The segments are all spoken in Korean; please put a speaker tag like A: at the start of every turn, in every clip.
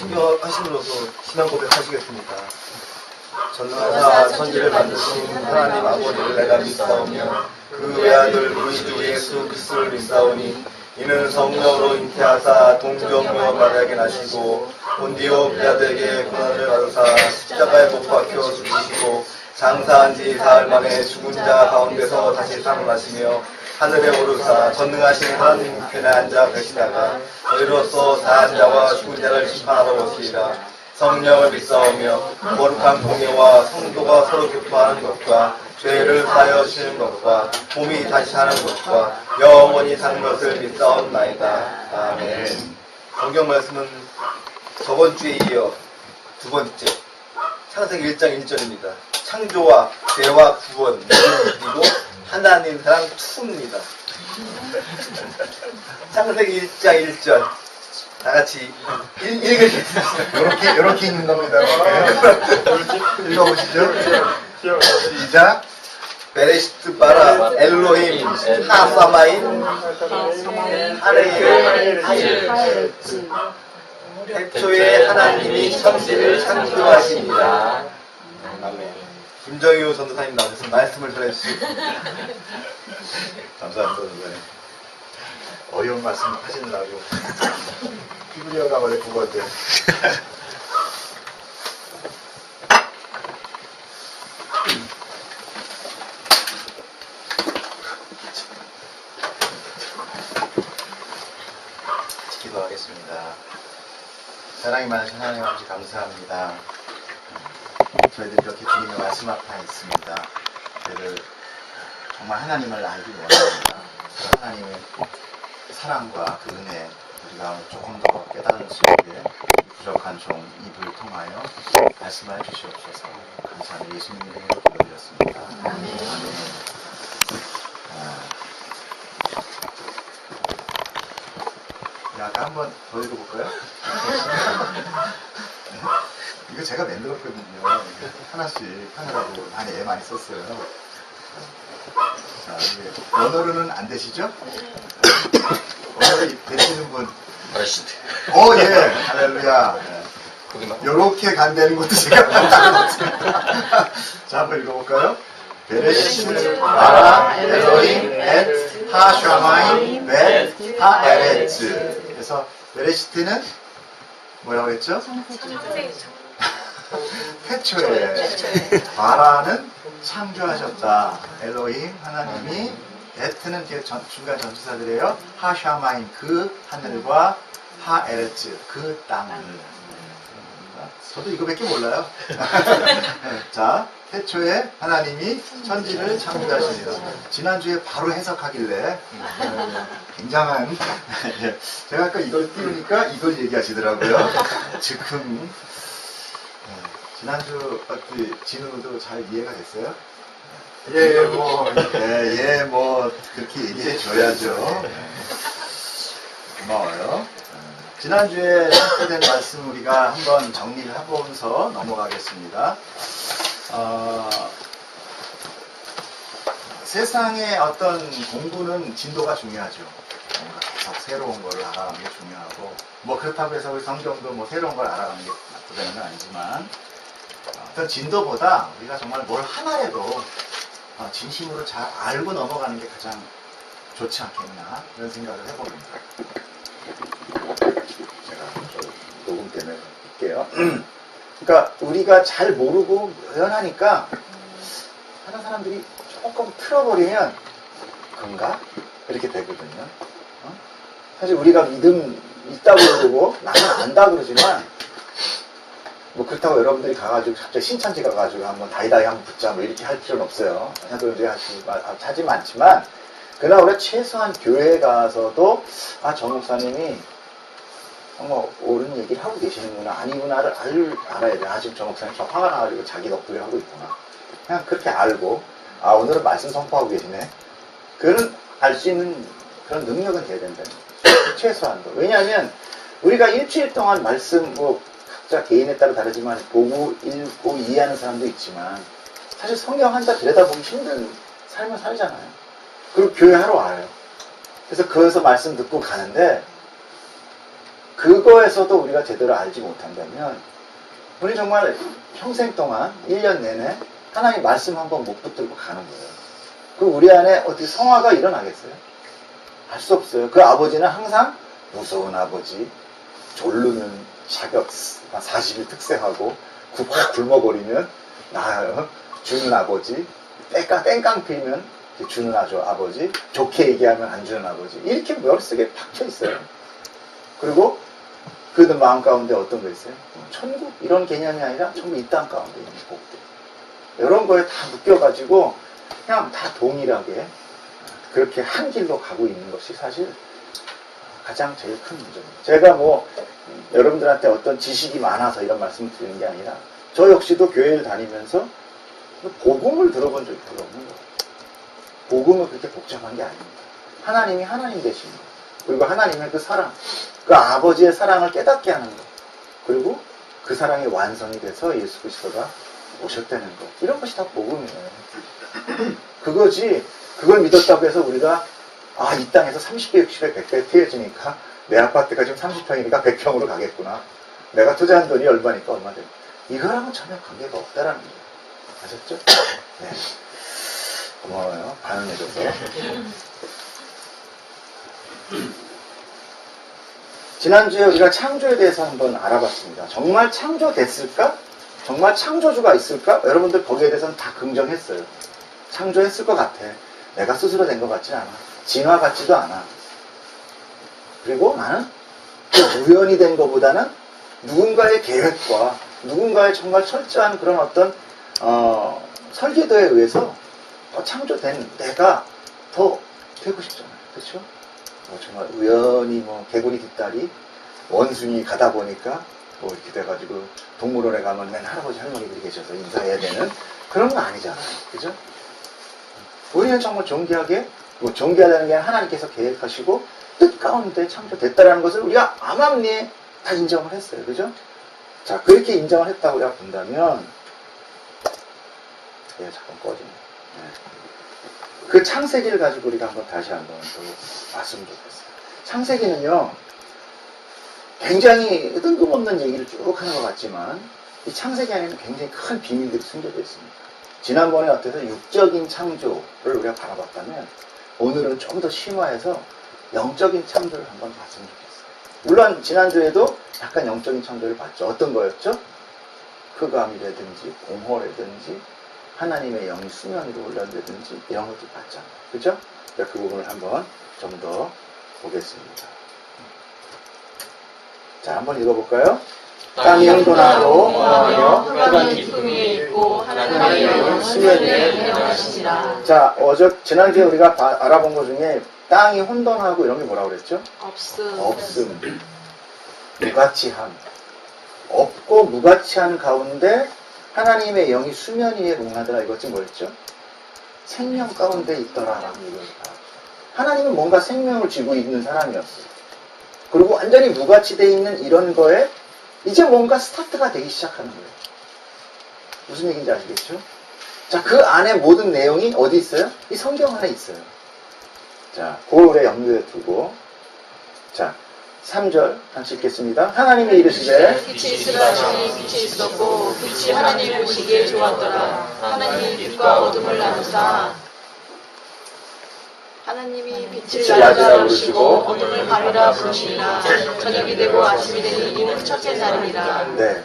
A: 신경하심으로써 신앙 고백하시겠습니까? 전능하사 천지를 만드신 하나님 아버지를 내가 믿사오며 그 외아들 우리 주 예수 그리스도를 믿사오니 이는 성령으로 잉태하사 동정녀 마리아에게 나시고 본디오 빌라도에게 고난을 받으사 십자가에 못 박혀 죽으시고 장사한 지 사흘 만에 죽은 자 가운데서 다시 살아나시며 하늘에 오르사 전능하신 하나님 편에 앉아 계시다가 저희로서 사한 자와 죽은 자를 심판하러 오시리라. 성령을 믿사오며 거룩한 공예와 성도가 서로 교통하는 것과 죄를 사하여 주시는 것과 몸이 다시 사는 것과 영원히 사는 것을 믿사옵나이다. 아멘. 성경 말씀은 저번 주에 이어 두 번째 창세기 1장 1절입니다. 창조와 죄와 구원 그리고 하나님 사랑 2입니다. 창세기 1장 1절 다 같이 읽으겠습니다.
B: 이렇게 읽는 겁니다. 읽어보시죠. 시작.
A: 베레시트 바라 엘로힘 하사마인 하레일 태초에 하나님이 천지를 창조하십니다. 아멘. 김정효 전도사님 나오셔서 말씀을 전해주시고
B: 감사합니다. 어려운 말씀 하시느라고 피부리어가 원래 그거인데. 기도하겠습니다. 사랑이 많으신 하나님 아버지 감사합니다. 저희들이 이렇게 주님의 말씀 앞에 있습니다. 저희를 정말 하나님을 알기 원합니다. 하나님의 사랑과 그 은혜 우리가 조금 더 깨달을 수 있게 부족한 종 입을 통하여 말씀해 주시옵소서. 감사합니다. 예수님 이름으로 기도드렸습니다. 아멘. 아까 한번 더 읽어볼까요? 이거 제가 만들었거든요. 하나씩 하느라고 애 많이 썼어요. 자, 이게 원어로는 안 되시죠? 원어로 되시는 분?
A: 베레시트.
B: 오, 예. 할렐루야. 요렇게 간다는 것도 제가 만들었어요. 자, 한번 읽어볼까요? 베레시트 바라 엘로힘 엣 하샤마임 벳 하에레츠. 그래서 베레시트는 뭐라고 했죠? 태초에 바라는 창조하셨다. 엘로힘 하나님이 베트는 뒤에 중간 전치사들이에요. 하샤마임 그 하늘과 하에레츠 그 땅을. 저도 이거밖에 몰라요. 자, 태초에 하나님이 천지를 창조하시니라. 지난주에 바로 해석하길래 굉장한 제가 아까 이걸 띄우니까 이걸 얘기하시더라고요. 즉흥. 지난주 진우도 잘 이해가 됐어요? 뭐 그렇게 얘기해 줘야죠. 고마워요. 지난주에 선포된 말씀 우리가 한번 정리를 해보면서 넘어가겠습니다. 세상의 어떤 공부는 진도가 중요하죠. 뭔가 계속 새로운 걸 알아가는 게 중요하고, 뭐 그렇다고 해서 우리 성경도 뭐 새로운 걸 알아가는 게 나쁘다는 건 아니지만, 어떤 진도보다 우리가 정말 뭘 하나라도 진심으로 잘 알고 넘어가는 게 가장 좋지 않겠나 이런 생각을 해봅니다. 제가 녹음 때문에 할게요. 그러니까 우리가 잘 모르고 연하니까 하는 사람들이 조금 틀어버리면 그런가? 이렇게 되거든요. 사실 우리가 믿음 있다고 그러고 나는 안다 그러지만 뭐 그렇다고 여러분들이 가가지고 갑자기 신천지 가가지고 한번 다이다이 한번 붙자 뭐 이렇게 할 필요는 없어요. 하도들이 하지 않지만 그러나 우리가 최소한 교회에 가서도 저 목사님이 옳은 얘기를 하고 계시는구나 아니구나를 알아야 돼. 지금 저 목사님 저 화가 나가지고 자기 넋두리 하고 있구나. 그냥 그렇게 알고 오늘은 말씀 선포하고 계시네. 그런 알 수 있는 그런 능력은 돼야 된다는 거죠. 최소한도. 왜냐하면 우리가 일주일 동안 말씀 각자 개인에 따라 다르지만 보고 읽고 이해하는 사람도 있지만 사실 성경 한자 들여다보기 힘든 삶을 살잖아요. 그리고 교회 하러 와요. 그래서 거기서 말씀 듣고 가는데 그거에서도 우리가 제대로 알지 못한다면 우리 정말 평생 동안 1년 내내 하나님 말씀 한번 못 붙들고 가는 거예요. 그 우리 안에 어떻게 성화가 일어나겠어요? 할 수 없어요. 그 아버지는 항상 무서운 아버지, 졸르는 자격 40일 특생하고 확 굶어버리면 주는 아버지, 땡깡 피면 주는 아버지, 좋게 얘기하면 안 주는 아버지, 이렇게 머릿속에 박혀 있어요. 그리고 그들 마음 가운데 어떤 거 있어요? 천국 이런 개념이 아니라 천국 이 땅 가운데 있는 복들, 이런 거에 다 묶여가지고 그냥 다 동일하게 그렇게 한 길로 가고 있는 것이 사실 가장 제일 큰 문제입니다. 제가 뭐 여러분들한테 어떤 지식이 많아서 이런 말씀을 드리는 게 아니라 저 역시도 교회를 다니면서 복음을 들어본 적이 별로 없는 거예요. 복음은 그렇게 복잡한 게 아닙니다. 하나님이 하나님 되신 거, 그리고 하나님의 그 사랑, 그 아버지의 사랑을 깨닫게 하는 것, 그리고 그 사랑이 완성이 돼서 예수 그리스도가 오셨다는 것, 이런 것이 다 복음이에요. 그거지. 그걸 믿었다고 해서 우리가 이 땅에서 30배, 60배, 100배 태워지니까 내 아파트가 지금 30평이니까 100평으로 가겠구나. 내가 투자한 돈이 얼마니까 얼마 돼. 이거랑은 전혀 관계가 없다라는 거예요. 아셨죠? 네. 고마워요. 반응해줘서. 지난주에 우리가 창조에 대해서 한번 알아봤습니다. 정말 창조됐을까? 정말 창조주가 있을까? 여러분들 거기에 대해서는 다 긍정했어요. 창조했을 것 같아. 내가 스스로 된 것 같지 않아. 진화 같지도 않아. 그리고 나는 그 우연이 된 것보다는 누군가의 계획과 누군가의 정말 철저한 그런 어떤 설계도에 의해서 창조된 내가 더 되고 싶잖아요. 그렇죠? 정말 우연히 개구리 뒷다리 원숭이 가다 보니까 이렇게 돼가지고 동물원에 가면 맨 할아버지 할머니들이 계셔서 인사해야 되는 그런 건 아니잖아요. 그죠? 우리는 정말 존귀하게, 존귀하다는 게 하나님께서 계획하시고 뜻 가운데 창조됐다라는 것을 우리가 암암리에 다 인정을 했어요. 그죠? 자, 그렇게 인정을 했다고 우리가 본다면, 잠깐 꺼지네. 그 창세기를 가지고 우리가 한번 다시 한번 또 봤으면 좋겠어요. 창세기는요, 굉장히 뜬금없는 얘기를 쭉 하는 것 같지만, 이 창세기 안에는 굉장히 큰 비밀들이 숨겨져 있습니다. 지난번에 어때서 육적인 창조를 우리가 바라봤다면 오늘은 좀 더 심화해서 영적인 창조를 한번 봤으면 좋겠어요. 물론 지난주에도 약간 영적인 창조를 봤죠. 어떤 거였죠? 흑암이라든지 공허라든지 하나님의 영이 수면 위로 올라온다든지 이런 것도 봤잖아요. 그죠? 그 부분을 한번 좀 더 보겠습니다. 자, 한번 읽어볼까요? 땅이 혼돈하고 엉망하며 흑암이 깊음 위에 있고 하나님의 영은 수면 위에 운행하시니라. 자, 지난주에 우리가 알아본 것 중에 땅이 혼돈하고 이런 게 뭐라고 그랬죠? 없음. 무가치함. 없고 무가치한 가운데 하나님의 영이 수면 위에 운하더라. 이것이 뭐였죠? 생명 가운데 있더라라고 얘기합니다. 하나님은 뭔가 생명을 쥐고 있는 사람이었어요. 그리고 완전히 무가치되어 있는 이런 거에 이제 뭔가 스타트가 되기 시작하는 거예요. 무슨 얘기인지 아시겠죠? 자, 그 안에 모든 내용이 어디 있어요? 이 성경 안에 있어요. 자, 그걸 우리가 염두에 두고, 자, 3절 같이 읽겠습니다. 하나님이 이르시되
C: 빛이 있으라 하시니 빛이 있었고 빛이 하나님을 보시기에 좋았더라. 하나님이 빛과 어둠을 나누사 하나님이 빛을 낮이라 부르시고 어둠을 밤이라 부르시니라. 저녁이 되고 아침이 되니 이는 첫째 날이니라.
B: 네.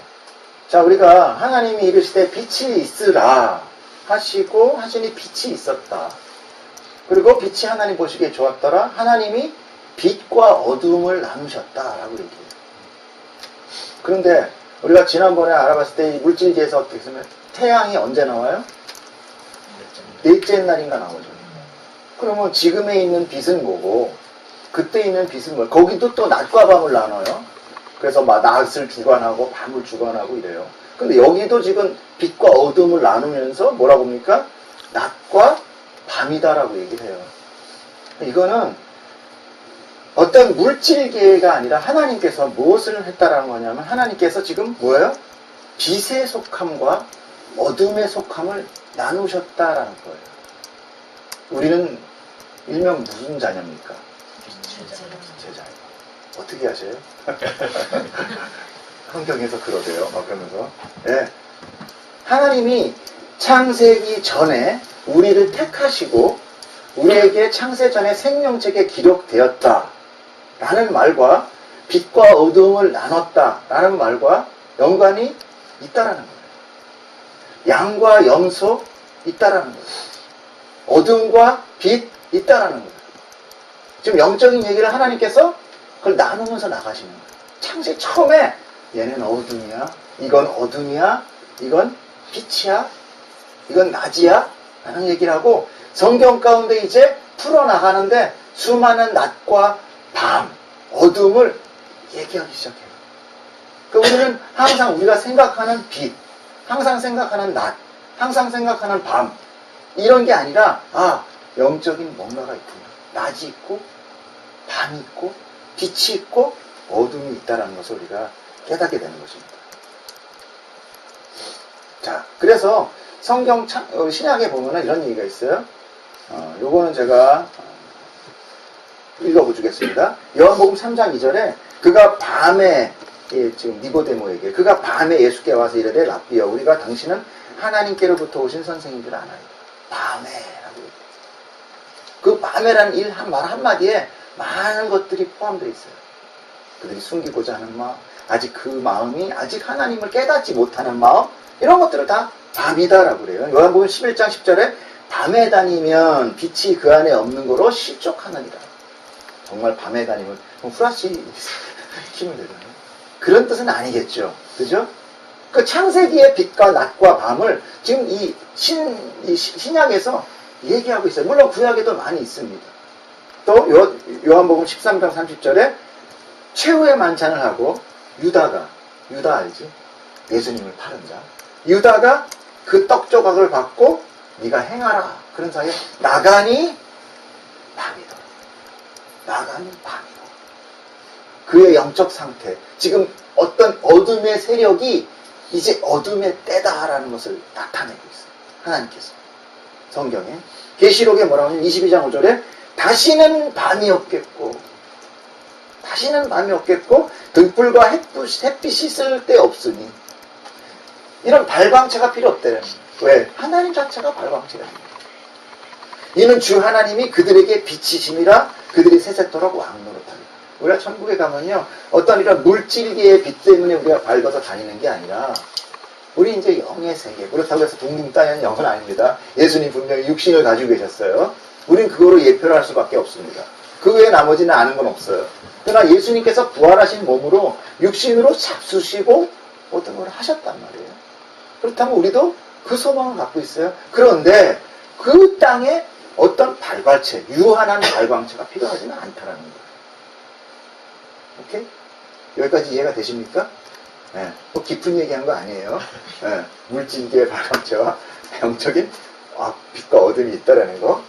B: 자, 우리가 하나님이 이르시되 빛이 있으라 하시고 하시니 빛이 있었다. 그리고 빛이 하나님 보시기에 좋았더라. 하나님이 빛과 어둠을 나누셨다라고 얘기해요. 그런데 우리가 지난번에 알아봤을 때 이 물질계에서 어떻게 했으면 태양이 언제 나와요? 넷째 날인가 나오죠. 그러면 지금에 있는 빛은 뭐고 그때 있는 빛은 뭐예요? 거기도 또 낮과 밤을 나눠요. 그래서 막 낮을 주관하고 밤을 주관하고 이래요. 근데 여기도 지금 빛과 어둠을 나누면서 뭐라고 합니까? 낮과 밤이다라고 얘기를 해요. 이거는 어떤 물질계가 아니라 하나님께서 무엇을 했다라는 거냐면 하나님께서 지금 뭐예요? 빛의 속함과 어둠의 속함을 나누셨다라는 거예요. 우리는 일명 무슨 자녀입니까? 제자예요. 어떻게 하셔요? 성경에서 그러대요. 그러면서. 예. 하나님이 창세기 전에 우리를 택하시고 우리에게 창세 전에 생명책에 기록되었다 라는 말과 빛과 어둠을 나눴다 라는 말과 연관이 있다라는 거예요. 양과 염소 있다라는 거예요. 어둠과 빛 있다라는 거예요. 지금 영적인 얘기를 하나님께서 그걸 나누면서 나가시는 거예요. 창세 처음에 얘는 어둠이야, 이건 어둠이야, 이건 빛이야, 이건 낮이야 라는 얘기를 하고 성경 가운데 이제 풀어나가는데 수많은 낮과 밤, 어둠을 얘기하기 시작해요. 그러니까 우리는 항상 우리가 생각하는 빛, 항상 생각하는 낮, 항상 생각하는 밤 이런 게 아니라 영적인 뭔가가 있구나. 낮이 있고 밤이 있고 빛이 있고 어둠이 있다는 것을 우리가 깨닫게 되는 것입니다. 자, 그래서 성경 신약에 보면 이런 얘기가 있어요. 요거는 제가 읽어보겠습니다. 요한복음 3장 2절에 그가 밤에 지금 니고데모에게 그가 밤에 예수께 와서 이르되 랍비여 우리가 당신은 하나님께로부터 오신 선생인 줄 아나이다. 밤에라고 얘기해요. 그 밤에라는 말 한마디에 많은 것들이 포함되어 있어요. 그들이 숨기고자 하는 마음, 아직 그 마음이 아직 하나님을 깨닫지 못하는 마음 이런 것들을 다 밤이다라고 그래요. 요한복음 11장 10절에 밤에 다니면 빛이 그 안에 없는 거로 실족하느니라. 정말 밤에 다니면 후라시 키면 되잖아요. 그런 뜻은 아니겠죠. 그죠? 그 창세기의 빛과 낮과 밤을 지금 이 신약에서 얘기하고 있어요. 물론 구약에도 많이 있습니다. 또 요한복음 13장 30절에 최후의 만찬을 하고 유다 알지? 예수님을 파는 자. 유다가 그 떡 조각을 받고 네가 행하라. 그런 사이에 나가니 밤이다. 그의 영적 상태. 지금 어떤 어둠의 세력이 이제 어둠의 때다라는 것을 나타내고 있어요. 하나님께서. 성경에. 계시록에 뭐라고 하냐면 22장 5절에 다시는 밤이 없겠고 등불과 햇빛이 쓸데없으니 이런 발광체가 필요 없대요. 왜? 하나님 자체가 발광체랍니다. 이는 주 하나님이 그들에게 빛이심이라 그들이 세세토록 왕노릇하리라. 우리가 천국에 가면요 어떤 이런 물질계의 빛 때문에 우리가 밝아서 다니는 게 아니라 우리 이제 영의 세계. 그렇다고 해서 둥둥 따는 영은 아닙니다. 예수님 분명히 육신을 가지고 계셨어요. 우린 그거로 예표를 할 수밖에 없습니다. 그 외에 나머지는 아는 건 없어요. 그러나 예수님께서 부활하신 몸으로 육신으로 잡수시고 어떤 걸 하셨단 말이에요. 그렇다면 우리도 그 소망을 갖고 있어요. 그런데 그 땅에 어떤 발광체, 유한한 발광체가 필요하지는 않다라는 거예요. 오케이? 여기까지 이해가 되십니까? 네. 뭐 깊은 얘기한 거 아니에요. 네. 물질계의 발광체와 영적인 빛과 어둠이 있다라는 거.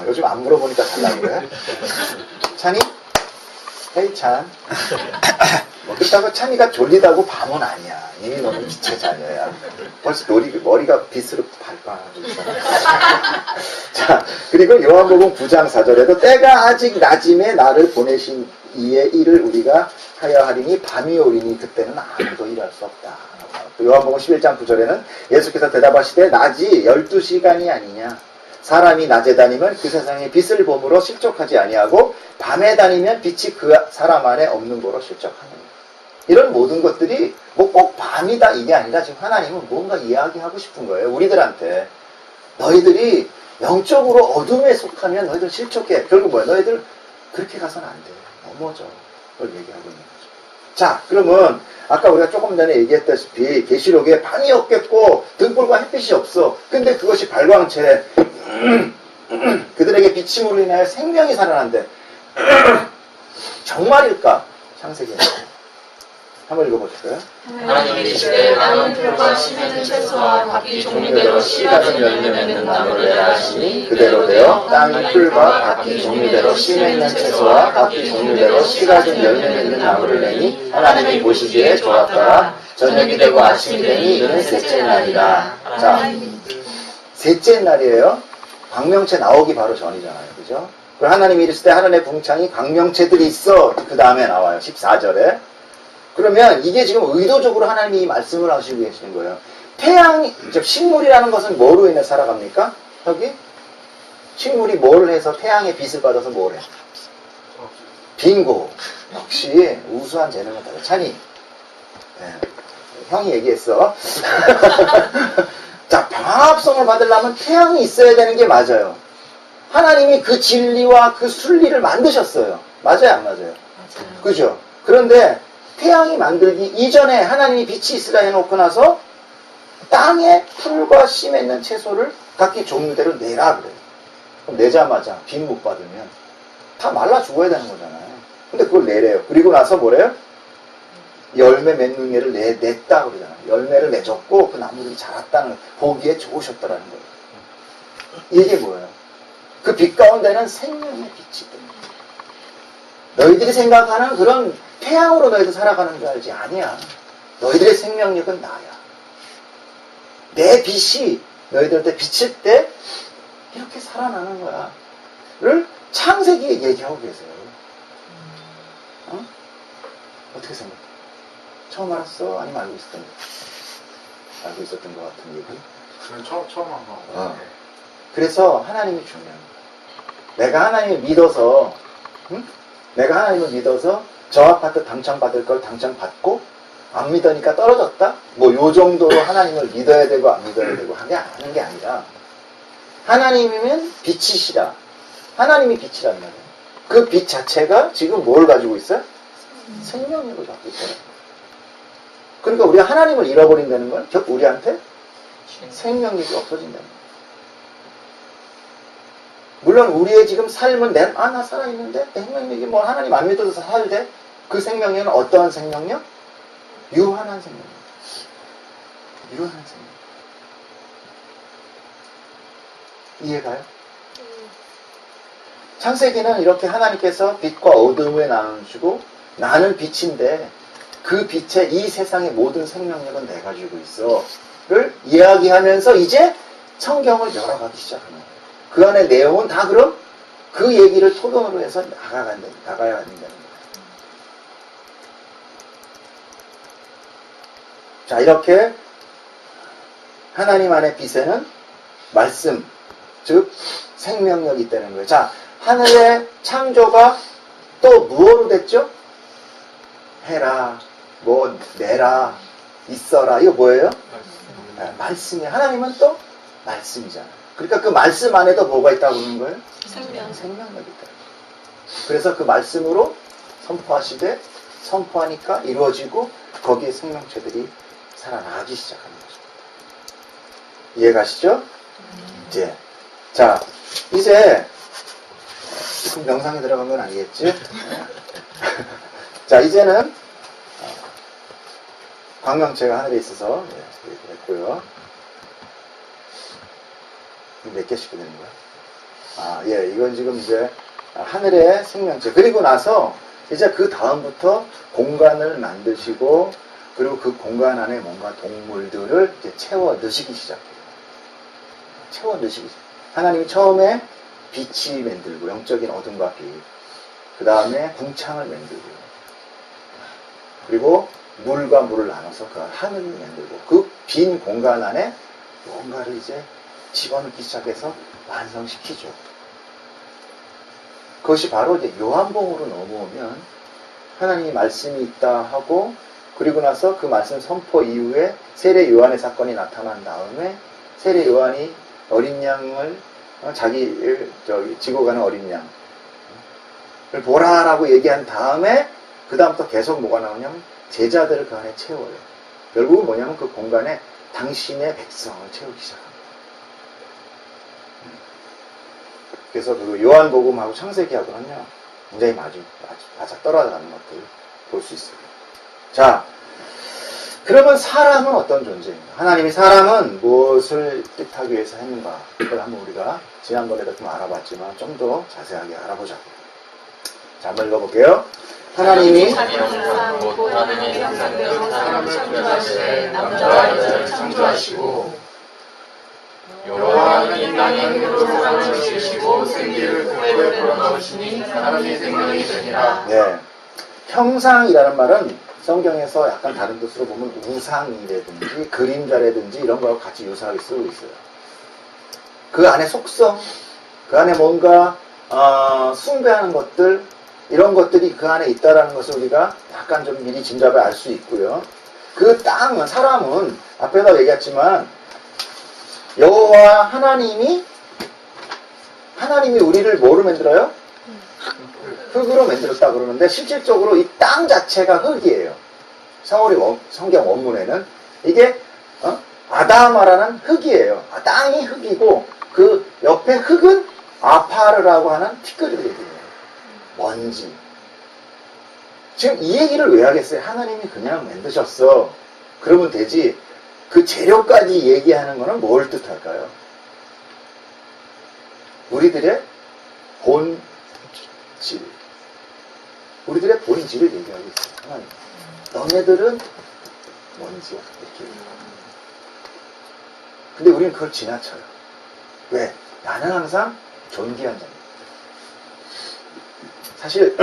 B: 요즘 안 물어보니까 달라고 그래. 찬이? 헤이 찬. 그렇다고 찬이가 졸리다고 밤은 아니야. 이미 너는 빛의 자녀야. 벌써 머리가 빛으로 발광하고 있잖아. 자, 그리고 요한복음 9장 4절에도 때가 아직 낮임에 나를 보내신 이의 일을 우리가 하여 하리니 밤이 오리니 그때는 아무도 일할 수 없다. 요한복음 11장 9절에는 예수께서 대답하시되 낮이 12시간이 아니냐. 사람이 낮에 다니면 그 세상에 빛을 봄으로 실족하지 아니하고 밤에 다니면 빛이 그 사람 안에 없는 거로 실족하느니라. 이런 모든 것들이 뭐 꼭 밤이다 이게 아니라 지금 하나님은 뭔가 이야기하고 싶은 거예요. 우리들한테. 너희들이 영적으로 어둠에 속하면 너희들 실족해. 결국 뭐야? 너희들 그렇게 가서는 안 돼. 넘어져. 그걸 얘기하고 있는 거죠. 자, 그러면 아까 우리가 조금 전에 얘기했다시피 계시록에 밤이 없겠고 등불과 햇빛이 없어. 근데 그것이 발광체. 그들에게 비침으로 인하여 생명이 살아난대. 정말일까? 창세기 한번 읽어보실까요?
C: 하나님이 이르시되 나무 풀과 심에는 채소와 바퀴 종류대로 씨 가진 열매 맺는 나무를 내라 하시니
B: 그대로 되어 땅 풀과 바퀴 종류대로 씨 맺는 채소와 바퀴 종류대로 씨 가진 열매 맺는 나무를 내니 하나님이 보시기에 좋았더라. 저녁이 되고 아침이 되니 이는 셋째 날이라. 자, 셋째 날이에요. 광명체 나오기 바로 전이잖아요. 그죠? 그리고 하나님이 이르시되 하늘의 궁창이 광명체들이 있어. 그 다음에 나와요. 14절에. 그러면 이게 지금 의도적으로 하나님이 이 말씀을 하시고 계시는 거예요. 태양이, 식물이라는 것은 뭐로 인해 살아갑니까? 여기? 식물이 뭘 해서 태양의 빛을 받아서 뭘 해? 빙고. 역시 우수한 재능을 가져. 찬이. 네. 형이 얘기했어. 자, 병합성을 받으려면 태양이 있어야 되는 게 맞아요. 하나님이 그 진리와 그 순리를 만드셨어요. 맞아요, 안 맞아요?
C: 맞아요.
B: 그죠? 그런데 태양이 만들기 이전에 하나님이 빛이 있으라 해놓고 나서 땅에 풀과 씨 맺는 채소를 각기 종류대로 내라 그래요. 그럼 내자마자 빛 못 받으면 다 말라 죽어야 되는 거잖아요. 근데 그걸 내래요. 그리고 나서 뭐래요? 열매 맺는 애를 냈다 그러잖아요. 열매를 맺었고 그 나무들이 자랐다는, 보기에 좋으셨더라는 거예요. 이게 뭐예요? 그 빛 가운데는 생명의 빛이 있다. 너희들이 생각하는 그런 태양으로 너희들 살아가는 줄 알지? 아니야. 너희들의 생명력은 나야. 내 빛이 너희들한테 비칠 때 이렇게 살아나는 거야. 를 창세기에 얘기하고 계세요. 어? 어떻게 생각해? 처음 알았어? 아니면 알고 있었던 거? 알고 있었던 것 같은 얘기?
D: 저는 처음 한 거.
B: 그래서 하나님이 중요한 거야. 내가 하나님을 믿어서, 응? 내가 하나님을 믿어서 저 아파트 당첨받을 걸 당첨받고 안 믿으니까 떨어졌다? 뭐 요 정도로 하나님을 믿어야 되고 안 믿어야 되고 하는 게 아니라 하나님이면 빛이시라. 하나님이 빛이란 말이에요. 그 빛 자체가 지금 뭘 가지고 있어요? 생명력을 갖고 있어요. 그러니까 우리가 하나님을 잃어버린다는 건 즉 우리한테 생명력이 없어진다는 거예요. 물론 우리의 지금 삶은 나 살아있는데 내 생명력이 뭐 하나님 안 믿어서 살되 그 생명력은 어떠한 생명력? 유한한 생명력. 유한한 생명력. 이해가요? 창세기는 이렇게 하나님께서 빛과 어둠을 나누시고 나는 빛인데 그 빛에 이 세상의 모든 생명력은 내가 주고 있어 를 이야기하면서 이제 성경을 열어가기 시작합니다. 그 안에 내용은 다 그럼 그 얘기를 토론으로 해서 나가야 된다는 거예요. 자, 이렇게 하나님 안의 빛에는 말씀, 즉 생명력이 있다는 거예요. 자, 하늘의 창조가 또 무엇으로 됐죠? 해라, 뭐 내라, 있어라. 이거 뭐예요? 말씀이에요. 하나님은 또 말씀이잖아요. 그러니까 그 말씀 안에도 뭐가 있다고 그러는 거예요? 생명력이 있다. 그래서 그 말씀으로 선포하시되 선포하니까 이루어지고 거기에 생명체들이 살아나기 시작하는 것입니다. 이해가시죠? 이제 자, 이제 지금 명상에 들어간 건 아니겠지? 자, 이제는 광명체가 하늘에 있어서 이렇게 됐고요. 몇 개씩 되는 거야? 이건 지금 이제 하늘의 생명체. 그리고 나서 이제 그 다음부터 공간을 만드시고 그리고 그 공간 안에 뭔가 동물들을 이제 채워 넣으시기 시작해요. 채워 넣으시기 시작해요. 하나님이 처음에 빛이 만들고 영적인 어둠과 빛. 그 다음에 궁창을 만들고 그리고 물과 물을 나눠서 그 하늘을 만들고 그 빈 공간 안에 뭔가를 이제 집어넣기 시작해서 완성시키죠. 그것이 바로 이제 요한복음으로 넘어오면 하나님이 말씀이 있다 하고 그리고 나서 그 말씀 선포 이후에 세례 요한의 사건이 나타난 다음에 세례 요한이 어린 양을 지고 가는 어린 양을 보라라고 얘기한 다음에 그 다음부터 계속 뭐가 나오냐면 제자들을 그 안에 채워요. 결국은 뭐냐면 그 공간에 당신의 백성을 채우기 시작합니다. 그래서 그 요한복음하고 창세기하고는요 굉장히 맞아 떨어져가는 것들을 볼 수 있어요. 자, 그러면 사람은 어떤 존재인가? 하나님이 사람은 무엇을 뜻하기 위해서 했는가? 그걸 한번 우리가 지난번에도 좀 알아봤지만 좀 더 자세하게 알아보자고요. 자, 한번 읽어볼게요. 하나님이
C: 하나님의 형상대로 사람을 창조하시되 남자와 여자를 창조하시고 여호와는 인간의 힘으로 세상을 지으시고 생기를 그에게 불어넣으시니 사람이 생명이 되니라.
B: 네. 형상이라는 말은 성경에서 약간 다른 뜻으로 보면 우상이라든지 그림자라든지 이런 거하고 같이 유사하게 쓰고 있어요. 그 안에 속성, 그 안에 뭔가 숭배하는 것들, 이런 것들이 그 안에 있다라는 것을 우리가 약간 좀 미리 짐작을 알 수 있고요. 그 땅은, 사람은 앞에도 얘기했지만 여호와 하나님이 우리를 뭐로 만들어요? 흙으로 만들었다 그러는데 실질적으로 이 땅 자체가 흙이에요. 성경 원문에는 이게 아다마라는 흙이에요. 땅이 흙이고 그 옆에 흙은 아파르라고 하는 티끌들이에요. 먼지. 지금 이 얘기를 왜 하겠어요? 하나님이 그냥 만드셨어. 그러면 되지. 그 재료까지 얘기하는 거는 뭘 뜻할까요? 우리들의 본질. 우리들의 본질을 얘기하고 있어요. 하나님. 너네들은 먼지야. 이렇게 얘기해요. 근데 우리는 그걸 지나쳐요. 왜? 나는 항상 존귀한 자입니다. 사실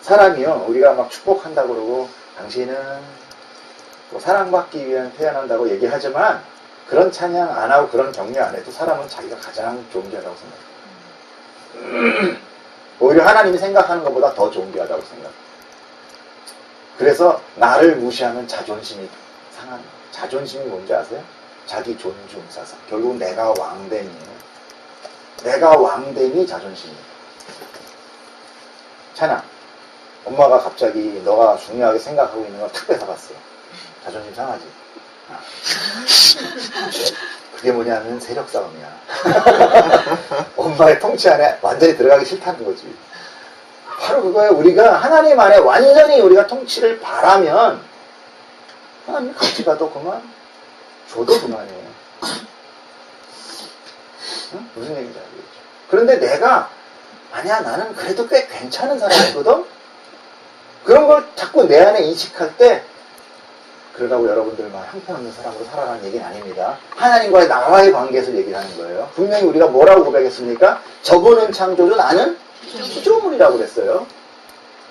B: 사람이요, 우리가 막 축복한다고 그러고 당신은 뭐 사랑받기 위한 태어난다고 얘기하지만 그런 찬양 안 하고 그런 격려 안 해도 사람은 자기가 가장 존귀하다고 생각해요. 오히려 하나님이 생각하는 것보다 더 존귀하다고 생각해요. 그래서 나를 무시하면 자존심이 상합니다. 자존심이 뭔지 아세요? 자기 존중 사상. 결국 내가 왕됨이에요. 내가 왕됨이 자존심이에요. 찬아, 엄마가 갑자기 너가 중요하게 생각하고 있는 걸 탁 뺏어갔어. 자존심 상하지? 그게 뭐냐면 세력 싸움이야. 엄마의 통치 안에 완전히 들어가기 싫다는 거지. 바로 그거예요. 우리가 하나님 안에 완전히 우리가 통치를 바라면 하나님 같이 가도 그만, 줘도 그만이에요. 응? 무슨 얘기인지 알겠죠? 그런데 내가 아니야, 나는 그래도 꽤 괜찮은 사람이거든? 그런 걸 자꾸 내 안에 인식할 때, 그러라고 여러분들만 형편없는 사람으로 살아가는 얘기는 아닙니다. 하나님과의 나와의 관계에서 얘기를 하는 거예요. 분명히 우리가 뭐라고 고백했습니까? 저분은 창조주, 나는 피조물이라고 그랬어요.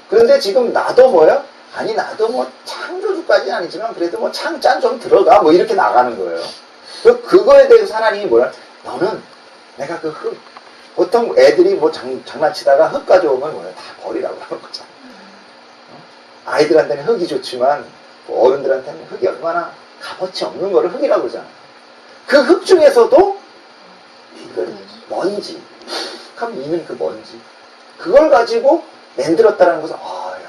B: 그런데 지금 나도 뭐야? 아니, 나도 뭐 창조주까지는 아니지만 그래도 뭐 창짠 좀 들어가. 뭐 이렇게 나가는 거예요. 그거에 대해서 하나님이 뭐야? 너는 내가 그 흙, 보통 애들이 뭐 장난치다가 흙 가져오면 뭐야? 다 버리라고 하는 거잖아. 아이들한테는 흙이 좋지만 어른들한테는 흙이 얼마나 값어치 없는 거를 흙이라고 그러잖아. 그 흙 중에서도 이걸 먼지. 그럼 이는 그 먼지. 그걸 가지고 만들었다는 것은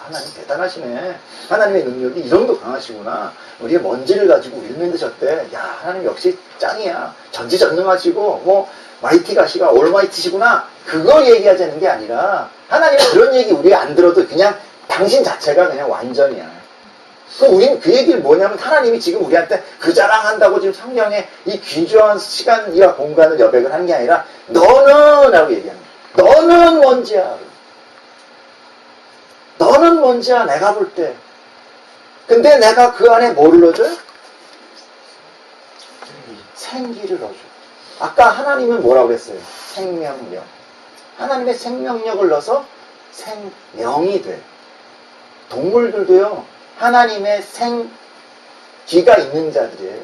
B: 하나님 대단하시네. 하나님의 능력이 이 정도 강하시구나. 우리의 먼지를 가지고 우리를 만드셨대. 야, 하나님 역시 짱이야. 전지전능하시고 뭐 마이티가시가 올마이티시구나. 그걸 얘기하자는 게 아니라 하나님은 그런 얘기 우리가 안 들어도 그냥 당신 자체가 그냥 완전이야. 그럼 우리는 그 얘기를 뭐냐면 하나님이 지금 우리한테 그 자랑한다고 지금 성경에 이 귀중한 시간이와 공간을 여백을 하는 게 아니라 너는 라고 얘기합니다. 너는 먼지야. 너는 먼지야, 내가 볼 때. 근데 내가 그 안에 뭐를 넣어줘요? 생기를 넣어줘요. 아까 하나님은 뭐라고 그랬어요? 생명력. 하나님의 생명력을 넣어서 생명이 돼. 동물들도요, 하나님의 생기가 있는 자들이에요.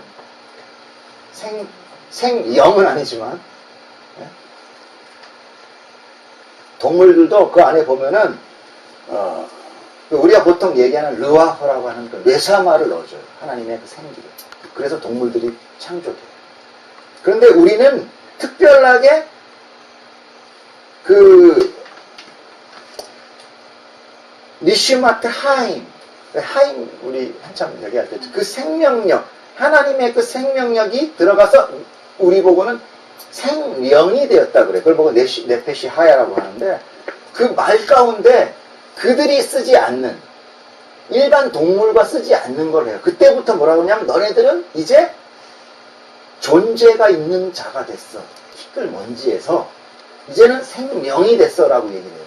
B: 생영은 아니지만. 동물들도 그 안에 보면은 우리가 보통 얘기하는 르와흐라고 하는 그 뇌사마를 넣어줘요. 하나님의 그 생기를. 그래서 동물들이 창조돼요. 그런데 우리는 특별하게 그 니시마트 하임 우리 한참 얘기할 때 그 생명력, 하나님의 그 생명력이 들어가서 우리 보고는 생명이 되었다 그래. 그걸 보고 네페시 하야라고 하는데 그 말 가운데 그들이 쓰지 않는 일반 동물과 쓰지 않는 걸 해요. 그때부터 뭐라고 하냐면 너네들은 이제 존재가 있는 자가 됐어. 티끌 먼지에서 이제는 생명이 됐어 라고 얘기를 해요.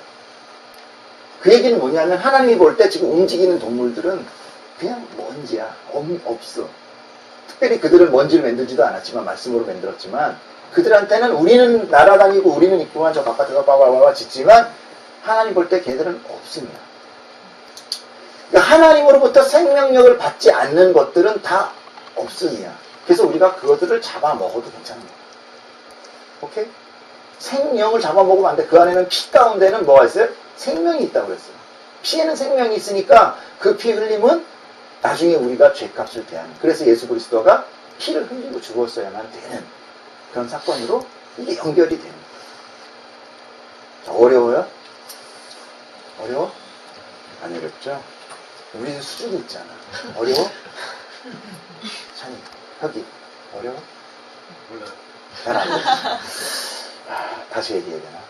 B: 그 얘기는 뭐냐면 하나님이 볼 때 지금 움직이는 동물들은 그냥 먼지야. 없어. 특별히 그들은 먼지를 만들지도 않았지만 말씀으로 만들었지만 그들한테는 우리는 날아다니고 우리는 있구만 저 바깥에서 빠바바바 짓지만 하나님 볼 때 걔들은 없습니다. 그러니까 하나님으로부터 생명력을 받지 않는 것들은 다 없음이야. 그래서 우리가 그것들을 잡아먹어도 괜찮은 거야. 오케이? 생명을 잡아먹으면 안 돼. 그 안에는 피 가운데는 뭐가 있어요? 생명이 있다고 그랬어요. 피에는 생명이 있으니까 그 피 흘림은 나중에 우리가 죄값을 대하는. 그래서 예수 그리스도가 피를 흘리고 죽었어야만 되는 그런 사건으로 이게 연결이 되는 거예요. 어려워요? 어려워? 안 어렵죠? 우리는 수준이 있잖아. 어려워? 찬이, 혁이, 어려워?
D: 몰라요.
B: 잘 안 돼. 다시 얘기해야 되나?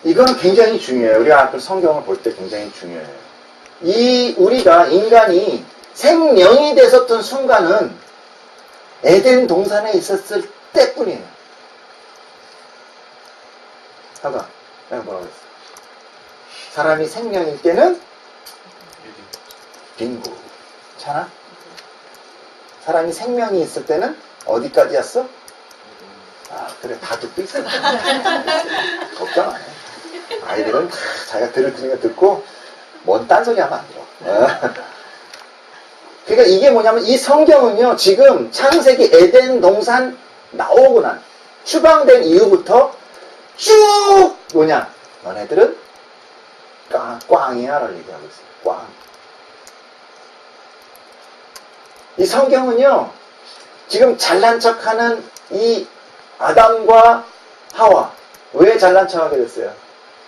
B: 이거는 굉장히 중요해요. 우리가 앞으로 성경을 볼 때 굉장히 중요해요. 우리가 인간이 생명이 되었던 순간은 에덴 동산에 있었을 때뿐이에요. 봐봐. 내가 뭐라고 했어? 사람이 생명일 때는 빙고. 괜찮아? 사람이 생명이 있을 때는 어디까지였어? 아, 그래. 다 듣고 있어. 걱정 안 해. 아이들은 다 자기가 들을 테니까 듣고, 뭔 딴소리 하면 안 들어. 그러니까 이게 뭐냐면, 이 성경은요, 지금 창세기 에덴 동산 나오고 난, 추방된 이후부터 쭉 뭐냐? 너네들은 꽝이야라고 얘기하고 있어요. 꽝. 이 성경은요, 지금 잘난 척하는 이 아담과 하와, 왜 잘난 척하게 됐어요?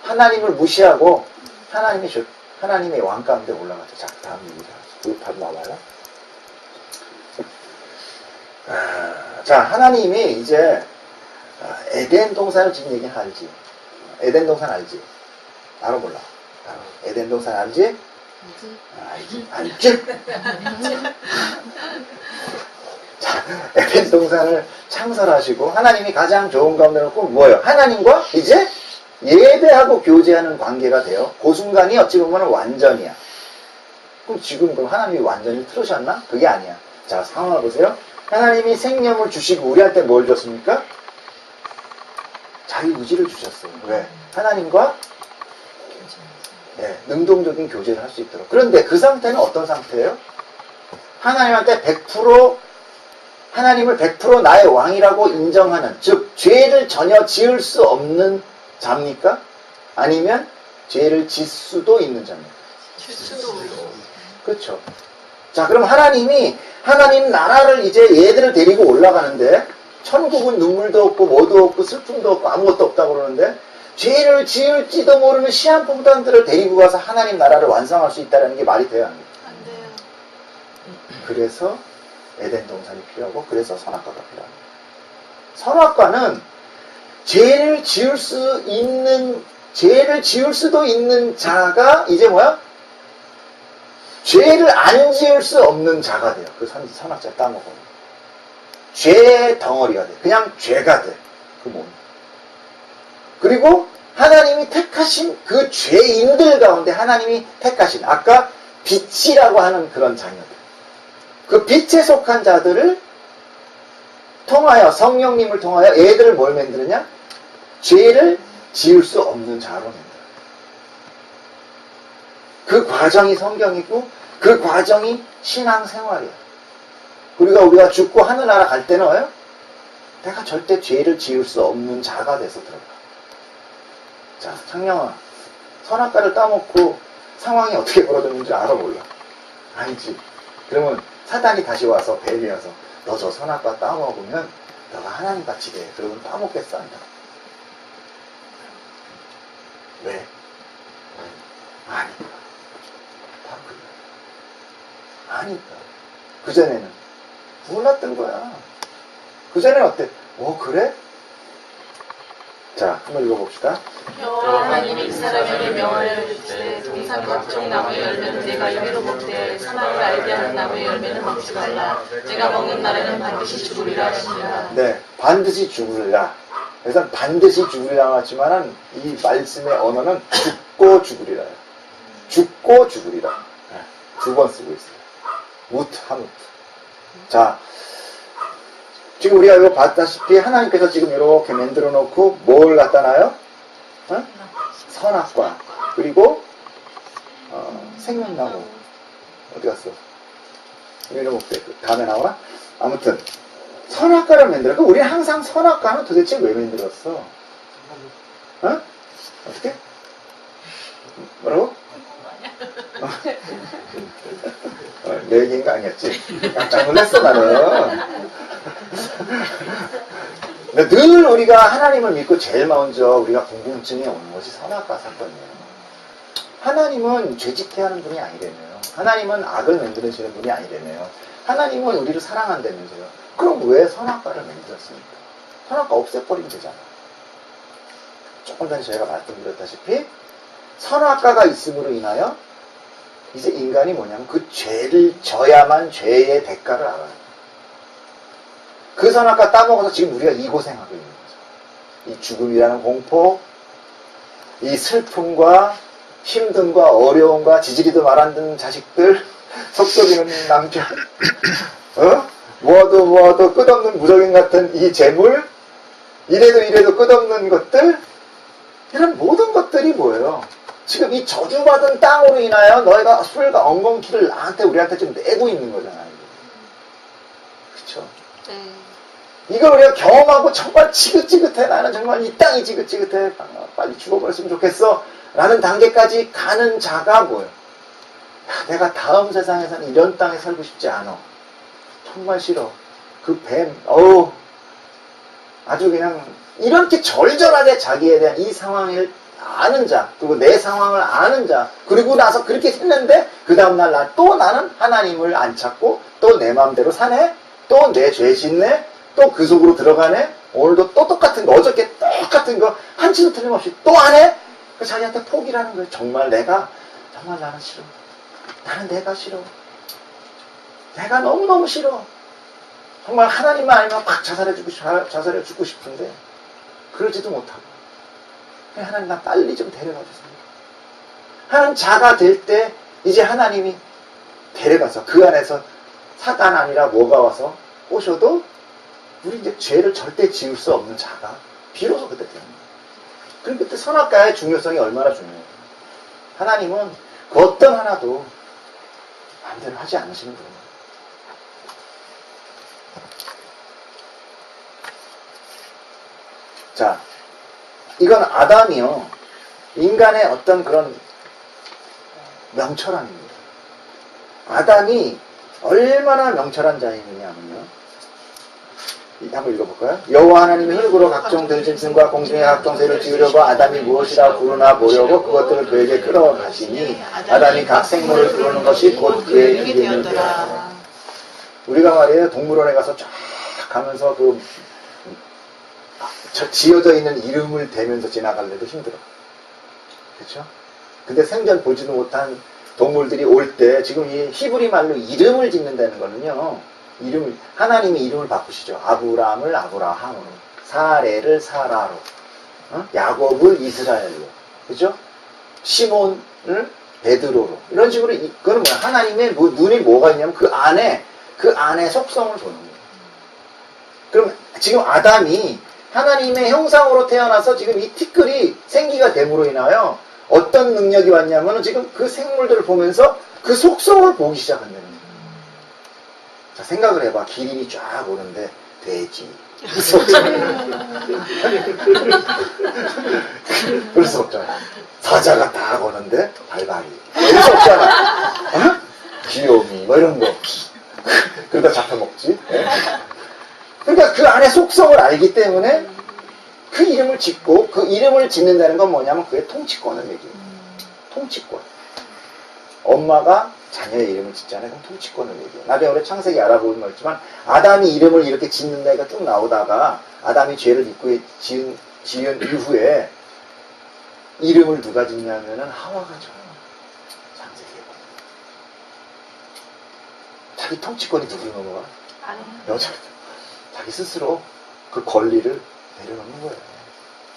B: 하나님을 무시하고 하나님의 왕 가운데 올라갔죠. 자, 다음 얘기자. 그 바로 나와요. 자, 하나님이 이제 에덴 동산을 지금 얘기는 알지? 에덴 동산 알지? 알아 몰라? 알아. 에덴 동산 알지? 알지? 알지? 자, 에덴 동산을 창설하시고 하나님이 가장 좋은 가운데 놓고 뭐예요? 하나님과 이제 예배하고 교제하는 관계가 돼요. 그 순간이 어찌 보면 완전이야. 그럼 지금 그럼 하나님이 완전히 틀으셨나? 그게 아니야. 자, 상황을 보세요. 하나님이 생명을 주시고 우리한테 뭘 줬습니까? 자유의지를 주셨어요. 왜? 하나님과 능동적인 교제를 할 수 있도록. 그런데 그 상태는 어떤 상태예요? 하나님한테 100% 하나님을 100% 나의 왕이라고 인정하는, 즉 죄를 전혀 지을 수 없는 자입니까? 아니면 죄를 짓 수도 있는 자입니까? 그렇죠. 자, 그럼 하나님 나라를 이제 얘들을 데리고 올라가는데 천국은 눈물도 없고 뭐도 없고 슬픔도 없고 아무것도 없다고 그러는데 죄를 지을지도 모르는 시한폭탄들을 데리고 가서 하나님 나라를 완성할 수 있다는 게 말이 돼요?
C: 안 돼요.
B: 그래서 에덴 동산이 필요하고 그래서 선악과가 필요합니다. 선악과는 죄를 지을 수도 있는 자가 이제 뭐야? 죄를 안 지을 수 없는 자가 돼요. 그 선악자 따먹으면. 죄 덩어리가 돼. 그냥 죄가 돼. 그 몸. 그리고 하나님이 택하신 그 죄인들 가운데 하나님이 택하신 아까 빛이라고 하는 그런 자녀들. 그 빛에 속한 자들을 통하여 성령님을 통하여 애들을 뭘 만드느냐? 죄를 지을 수 없는 자로 만들어요. 그 과정이 성경이고 그 과정이 신앙생활이에요. 우리가 죽고 하늘나라 갈 때는 내가 절대 죄를 지을 수 없는 자가 돼서 들어가. 자, 창령아, 선악과를 따먹고 상황이 어떻게 벌어졌는지 알아 몰라? 알지? 그러면 사단이 다시 와서 뱀이어서 너 저 선악과 따먹으면 너가 하나님 같이 돼. 그러면 따먹겠어? 한다. 왜? 아니까. 다 그래. 아니까. 그전에는 몰랐던 거야. 그전에는 어때? 그래? 자, 한번 읽어봅시다.
C: 여호와 하나님이 그 사람에게 명하여 주시되 동산 각종 나무의 열매는 내가 임의로 먹되 사람을 알게 하는 나무의 열매는 먹지 말라. 내가 먹는 날에는 반드시 죽으리라 하시니라.
B: 네, 반드시 죽으리라. 그래서 반드시 죽으리라 하지만은 이 말씀의 언어는 죽고 죽으리라. 죽고 죽으리라. 두 번 쓰고 있어요. 무트, 하무트. 자, 지금 우리가 이거 봤다시피 하나님께서 지금 이렇게 만들어 놓고 뭘 갖다 놔요? 어? 선악과 그리고 생명나무 어디 갔어? 이런 거 다음에 나오나? 아무튼 선악과를 만들었고 우리는 항상 선악과는 도대체 왜 만들었어? 어? 어떻게? 뭐라고? 내 얘기인 거 아니었지? 깜짝 놀랐어 나는. 근데 늘 우리가 하나님을 믿고 제일 먼저 우리가 궁금증이 오는 것이 선악과 사건이에요. 하나님은 죄짓게 하는 분이 아니라며요. 하나님은 악을 만드시는 분이 아니라며요. 하나님은 우리를 사랑한다면서요. 그럼 왜 선악과를 만들었습니까? 선악과 없애버리면 되잖아. 조금 전에 저희가 말씀드렸다시피 선악과가 있음으로 인하여 이제 인간이 뭐냐면 그 죄를 져야만 죄의 대가를 알아요. 그 선악과 따먹어서 지금 우리가 이 고생하고 있는 거죠. 이 죽음이라는 공포, 이 슬픔과 힘듦과 어려움과 지지리도 말 안 듣는 자식들, 속썩이는 남편, 모아도 끝없는 무적인 같은 이 재물, 이래도 끝없는 것들, 이런 모든 것들이 뭐예요? 지금 이 저주받은 땅으로 인하여 너희가 술과 엉겅퀴를 우리한테 지금 내고 있는 거잖아요. 그쵸?
C: 네.
B: 이걸 우리가 경험하고 정말 지긋지긋해. 나는 정말 이 땅이 지긋지긋해. 빨리 죽어버렸으면 좋겠어. 라는 단계까지 가는 자가 뭐예요? 야, 내가 다음 세상에서는 이런 땅에 살고 싶지 않아. 정말 싫어. 그 뱀, 아주 그냥 이렇게 절절하게 자기에 대한 이 상황을 아는 자, 그리고 내 상황을 아는 자, 그리고 나서 그렇게 했는데 그 다음날 나는 하나님을 안 찾고 또 내 마음대로 사네? 또 내 죄 짓네? 또 그 속으로 들어가네? 오늘도 또 똑같은 거, 어저께 똑같은 거 한치도 틀림없이 또 안 해? 그 자기한테 포기라는 거예요. 정말 나는 싫어. 나는 내가 싫어. 내가 너무너무 싫어. 정말 하나님만 아니면 막 자살해 죽고 싶은데 그러지도 못하고 하나님 나 빨리 좀 데려가 주세요. 하나님 자가 될 때 이제 하나님이 데려가서 그 안에서 사단 아니라 뭐가 와서 꼬셔도 우리 이제 죄를 절대 지을 수 없는 자가 비로소 그때 되는 거예요. 그럼 그때 선악과의 중요성이 얼마나 중요해요. 하나님은 그 어떤 하나도 마음대로 하지 않으시는 거예요. 자, 이건 아담이요. 인간의 어떤 그런 명철함입니다. 아담이 얼마나 명철한 자이냐면요. 한번 읽어볼까요? 여호와 하나님이 흙으로 각종 들짐승과 공중의 각종 새를 지으려고 아담이 무엇이라 부르나 보려고 그것들을 그에게 끌어가시니 아담이 각 생물을 부르는 것이 곧 그의 이름이 되었더라. 우리가 말이에요 동물원에 가서 쫙 가면서 지어져 있는 이름을 대면서 지나갈래도 힘들어. 그렇죠? 근데 생전 보지도 못한 동물들이 올 때 지금 이 히브리 말로 이름을 짓는다는 거는요. 하나님이 이름을 바꾸시죠. 아브라함을 아브라함으로, 사레를 사라로, 야곱을 이스라엘로, 그죠? 시몬을 베드로로. 이런 식으로 그거는 뭐야? 하나님의 눈이 뭐가 있냐면 그 안에 속성을 보는 거예요. 그럼 지금 아담이 하나님의 형상으로 태어나서 지금 이 티끌이 생기가 됨으로 인하여 어떤 능력이 왔냐면 지금 그 생물들을 보면서 그 속성을 보기 시작한다는 거예요. 자, 생각을 해봐. 기린이 쫙 오는데 돼지. 그럴 수 없잖아. 사자가 딱 오는데 발발이. 그럴 수 없잖아. 어? 귀요미 뭐 이런 거. 그러다 잡혀먹지. 그러니까 그 안에 속성을 알기 때문에 그 이름을 짓고 그 이름을 짓는다는 건 뭐냐면 그의 통치권을 얘기해요. 통치권. 엄마가 자녀의 이름을 짓잖아요. 그럼 통치권을 얘기해요. 나중에 우리 창세기 알아보면 말지만 아담이 이름을 이렇게 짓는다 해가 쭉 나오다가 아담이 죄를 짓고 지은 이후에 이름을 누가 짓냐면은 하와가 져요. 창세기에 보면. 자기 통치권이 누구 넘어가? 여자. 자기 스스로 그 권리를 내려놓는 거예요.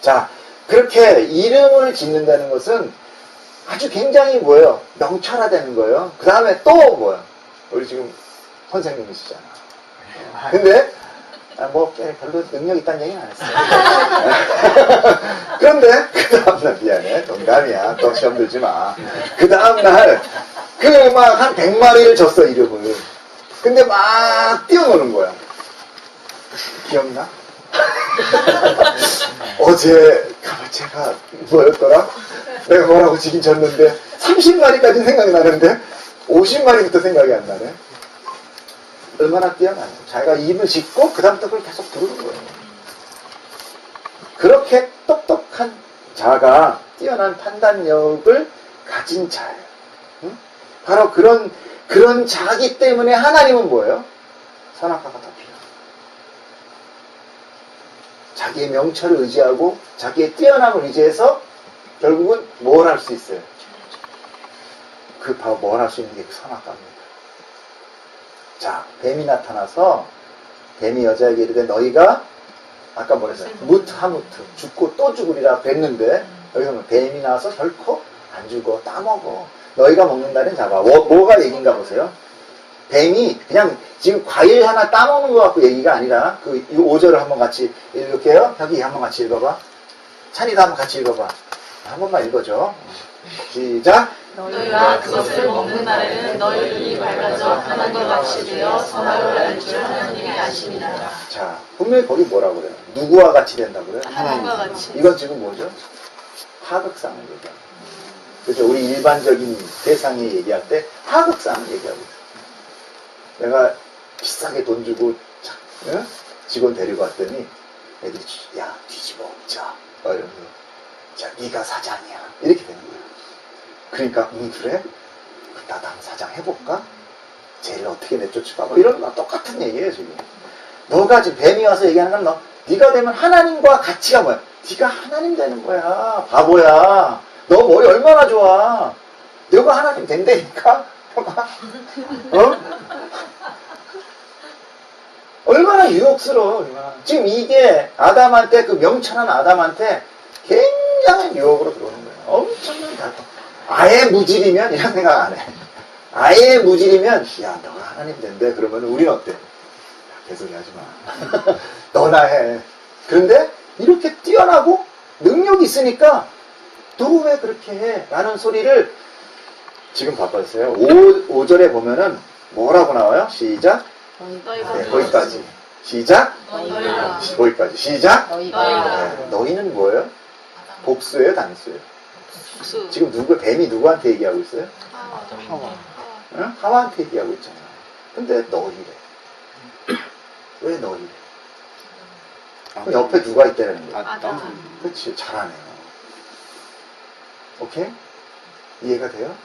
B: 자, 그렇게 이름을 짓는다는 것은 아주 굉장히 뭐예요? 명철화되는 거예요. 그 다음에 또 뭐예요? 우리 지금 선생님이시잖아. 근데 뭐 별로 능력 있다는 얘기는 안 했어요. 그런데 그 다음날 미안해. 농담이야. 또 시험 들지 마. 그 다음날 그 막 한 100마리를 줬어 이름을. 근데 막 뛰어노는 거야. 기억나? 어제 제가 뭐였더라? 내가 뭐라고 지긴 졌는데 30마리까지 생각이 나는데 50마리부터 생각이 안 나네. 얼마나 뛰어나요. 자기가 입을 짚고 그 다음부터 그걸 계속 부르는 거예요. 그렇게 똑똑한 자가 뛰어난 판단력을 가진 자예요. 응? 바로 그런 자기 때문에 하나님은 뭐예요? 선악과가 더 필요해요. 자기의 명철을 의지하고 자기의 뛰어남을 의지해서 결국은 뭘 할 수 있어요? 바로 뭘 할 수 있는 게 선악과입니다. 자, 뱀이 나타나서 뱀이 여자에게 이르되 너희가 아까 뭐랬어요? 무트하무트 죽고 또 죽으리라 그랬는데 여기서 보면 뱀이 나와서 결코 안 죽어 따먹어. 너희가 먹는다는 자가 뭐가 얘기인가 보세요. 뱀이 그냥 지금 과일 하나 따먹는 것 같고 얘기가 아니라 그 5절을 한번 같이 읽을게요. 여기 한번 같이 읽어봐. 찬이도 한번 같이 읽어봐. 한 번만 읽어줘. 시작.
C: 너희가 그것을 먹는 날에는 너희 눈이 밝아져 하나님 것 같이 되어 선악을 알 줄 하나님이 아시니라.
B: 자, 분명히 거기 뭐라고 그래요? 누구와 같이 된다고 그래요?
C: 하나님과 같이.
B: 이건 지금 뭐죠? 하극상을 얘기하고 있어요. 그렇죠? 우리 일반적인 세상에 얘기할 때 하극상을 얘기하고 있어요. 내가 비싸게 돈 주고 직원 데리고 왔더니 애들이 야 뒤집어 엎자 이러면서 자 네가 사장이야 이렇게 되는 거예요. 그러니까 그래? 나도 한번 사장 해볼까? 쟤를 어떻게 내쫓을까? 뭐 이런 거 똑같은 얘기예요 지금. 너가 지금 뱀이 와서 얘기하는 건 네가 되면 하나님과 같이가 뭐야? 네가 하나님 되는 거야. 바보야. 너 머리 얼마나 좋아. 너가 하나님 된다니까? 어? 얼마나 유혹스러워. 얼마나. 지금 이게 아담한테 그 명철한 아담한테 굉장한 유혹으로 들어오는 거예요. 엄청난 갈등. 아예 무질이면 이런 생각 안 해. 아예 무질이면 야 너가 하나님 된대. 그러면 우리는 어때? 개소리 하지 마. 너나 해. 그런데 이렇게 뛰어나고 능력이 있으니까 너 왜 그렇게 해? 라는 소리를 지금 바꿔주세요. 5절에 보면은 뭐라고 나와요? 시작. 네, 거기까지. 시작.
C: 너희가.
B: 거기까지. 시작.
C: 너희가.
B: 네, 너희는 뭐예요? 복수예요? 단수예요?
C: 복수.
B: 지금 뱀이 누구한테 얘기하고 있어요?
C: 하와.
B: 응? 하와한테 얘기하고 있잖아요. 근데 너희래. 왜 너희래? 그럼 옆에 누가 있다는 거야?
C: 아담.
B: 그렇지, 잘하네요. 오케이? 이해가 돼요?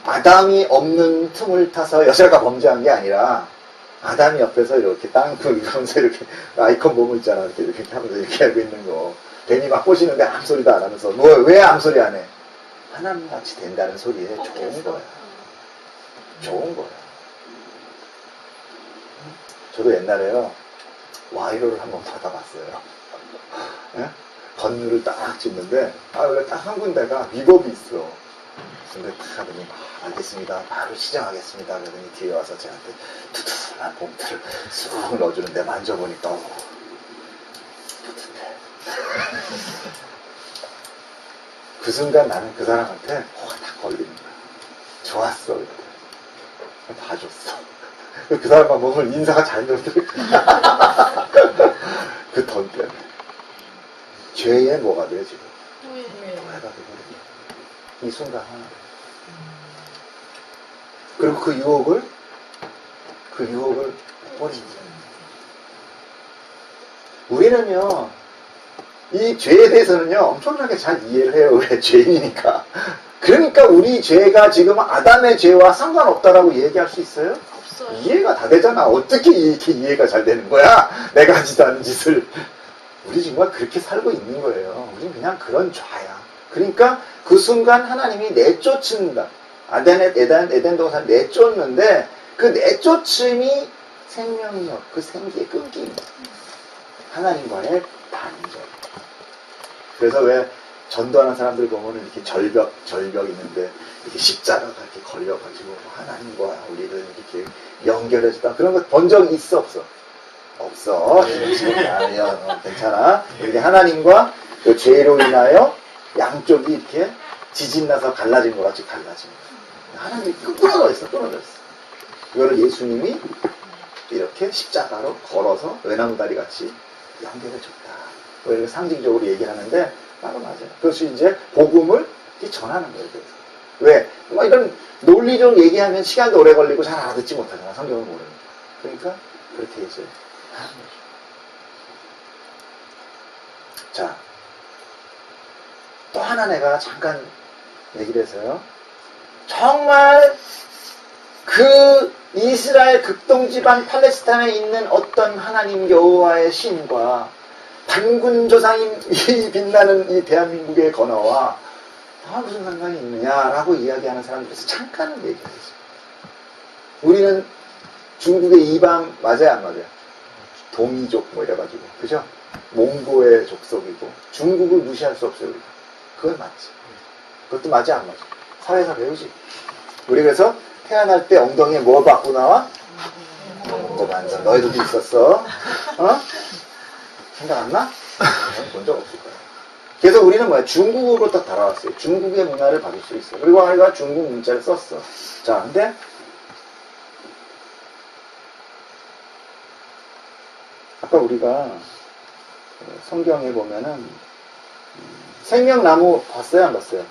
B: 아담이 없는 틈을 타서 여자가 범죄한 게 아니라 아담이 옆에서 이렇게 땅굴 이러면서 이렇게 아이콘 보고 있잖아. 이렇게 하면서 이렇게 하고 있는 거. 뱀이 막 꼬시는데 아무 소리도 안 하면서 왜 아무 소리 안 해? 하나님같이 된다는 소리에 좋은 거야. 좋은 거야. 저도 옛날에요. 와이로를 한번 받아봤어요. 예? 건물을 딱 짓는데 원래 딱 한 군데가 위법이 있어. 근데 딱 하더니 알겠습니다. 바로 시작하겠습니다. 그러더니 뒤에 와서 저한테 투투한 봉투를 쑥 넣어주는데 만져보니까 푸듯해. 그 순간 나는 그 사람한테 코가 딱 걸리는 거야. 좋았어. 다 줬어. 그 사람만 보면 인사가 잘 되더라고. 그 돈 때문에. 죄에 뭐가 돼 지금? 노예가 돼버려. 이 순간 하나. 그리고 그 유혹을 버리지. 우리는요, 이 죄에 대해서는요, 엄청나게 잘 이해를 해요. 왜? 죄인이니까. 그러니까 우리 죄가 지금 아담의 죄와 상관없다라고 얘기할 수 있어요?
C: 없어요.
B: 이해가 다 되잖아. 어떻게 이렇게 이해가 잘 되는 거야? 내가 하지도 않은 짓을. 우리 정말 그렇게 살고 있는 거예요. 우리 그냥 그런 좌야. 그러니까 그 순간 하나님이 내쫓는다. 에덴 동산 내쫓는데 그 내쫓음이 생명력, 그 생기의 끊김. 하나님과의 단절. 그래서 왜 전도하는 사람들 보면은 이렇게 절벽 있는데 이렇게 십자가가 이렇게 걸려가지고 하나님과 우리를 이렇게 연결해주다 그런 거 본 적 있어 없어? 없어. 아니야, 괜찮아. 이렇게 하나님과 그 죄로 인하여 양쪽이 이렇게 지진나서 갈라진 것 같이 갈라진 거야. 하나님이 끊어져 있어. 이거를 예수님이 이렇게 십자가로 걸어서 외나무다리 같이 연결해줬다. 이렇게 상징적으로 얘기를 하는데 바로 맞아요. 그것이 이제 복음을 전하는 거예요. 그래서. 왜? 뭐 이런 논리적으로 얘기하면 시간도 오래 걸리고 잘 알아듣지 못하잖아. 성경을 모르니까. 그러니까 그렇게 이제 하는 거죠. 자, 또 하나 내가 잠깐 얘기를 해서요. 정말 그 이스라엘 극동지방 팔레스타인에 있는 어떤 하나님 여호와의 신과 단군조상인 이 빛나는 이 대한민국의 건어와 무슨 상관이 있느냐라고 이야기하는 사람들에서 잠깐은 얘기하겠습니다. 우리는 중국의 이방 맞아요 안 맞아요? 동이족 뭐 이래가지고 그죠? 몽고의 족속이고 중국을 무시할 수 없어요 우리가. 그건 맞지. 그것도 맞아 안 맞아? 사회에서 배우지. 우리 그래서 태어날 때 엉덩이에 뭐 받고 나와? 몽고반사. 너희들도 있었어. 어? 생각 안 나? 본 적 없을 거야. 그래서 우리는 뭐야? 중국으로부터 달아왔어요. 중국의 문화를 받을 수 있어요. 그리고 우리가 중국 문자를 썼어. 자, 근데 아까 우리가 성경에 보면은 생명나무 봤어요? 안 봤어요?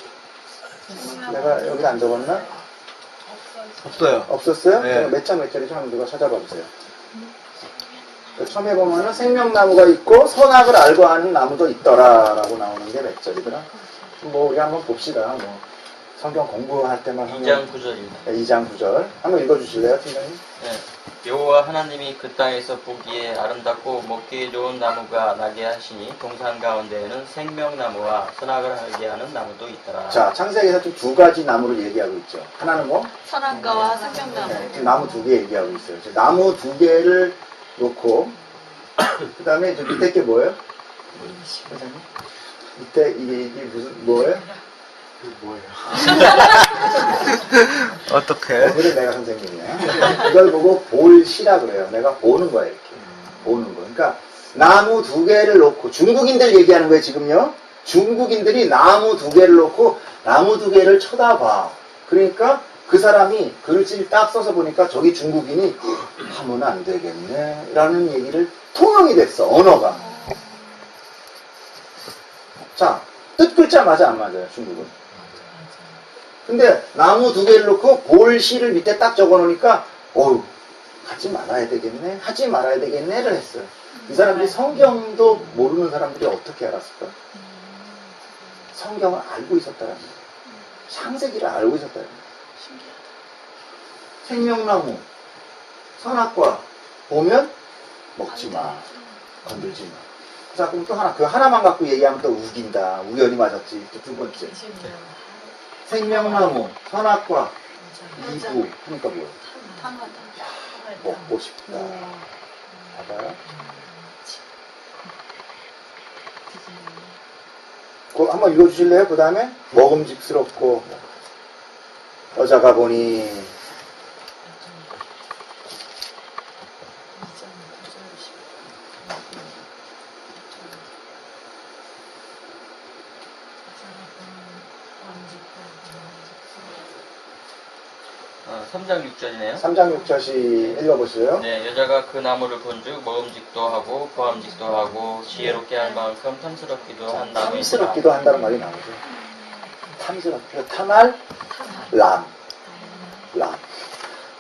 B: 내가 여기 안 적었나?
A: 없어요.
B: 없었어요?
A: 네.
B: 몇 장 몇 절이죠? 한번 누가 찾아봐 주세요. 처음에 보면은 생명나무가 있고 선악을 알고 하는 나무도 있더라라고 나오는 게 몇 절이더라? 뭐 우리 한번 봅시다. 뭐 성경 공부할 때만
E: 2장 9절입니다.
B: 2장 9절 한번 읽어주실래요, 팀장님?
E: 네. 여호와 하나님이 그 땅에서 보기에 아름답고 먹기에 좋은 나무가 나게 하시니 동산 가운데에는 생명나무와 선악을 알게 하는 나무도 있더라.
B: 자, 창세기에서 지금 두 가지 나무를 얘기하고 있죠. 하나는 뭐?
C: 선악과와 생명나무.
B: 네, 지금 나무 두 개 얘기하고 있어요. 지금 나무 두 개를 놓고 그 다음에 밑에 게 뭐예요? 선생님? 밑에 이게 무슨 뭐예요?
D: 그게 뭐예요?
A: 어떻게?
B: 그래 내가 선생님이야. 이걸 보고 볼시라 그래요. 내가 보는 거야 이렇게. 보는 거. 그러니까 나무 두 개를 놓고 중국인들 얘기하는 거예요 지금요. 중국인들이 나무 두 개를 놓고 나무 두 개를 쳐다봐. 그러니까 그 사람이 글씨를 딱 써서 보니까 저기 중국인이 하면 안 되겠네 라는 얘기를 통용이 됐어. 언어가. 자, 뜻 글자 맞아 안 맞아요 중국은? 근데 나무 두 개를 놓고 볼시를 밑에 딱 적어 놓으니까 어우 하지 말아야 되겠네 하지 말아야 되겠네를 했어요. 이 사람들이 성경도 모르는 사람들이 어떻게 알았을까? 성경을 알고 있었다는 거예요. 창세기를 알고 있었다는 거예요. 생명나무 선악과 보면 먹지 마 건들지 마. 자 그럼 또 하나 그 하나만 갖고 얘기하면 또 우긴다. 우연히 맞았지. 또 두 번째 생명나무, 선악과, 이구 하니까 뭐예요? 먹고 싶다. 봐봐요. 그거 한번 읽어주실래요? 그 다음에 먹음직스럽고 여자가 보니
E: 어, 3장 6절이네요.
B: 3장 6절씩 읽어보세요.
E: 네, 여자가 그 나무를 본즉 먹음직도 하고 보암직도 하고 지혜롭게 할 만큼 탐스럽기도 한 나무이다.
B: 탐스럽기도 한다는 말이 나오죠. 탐스럽기도 탐할 람.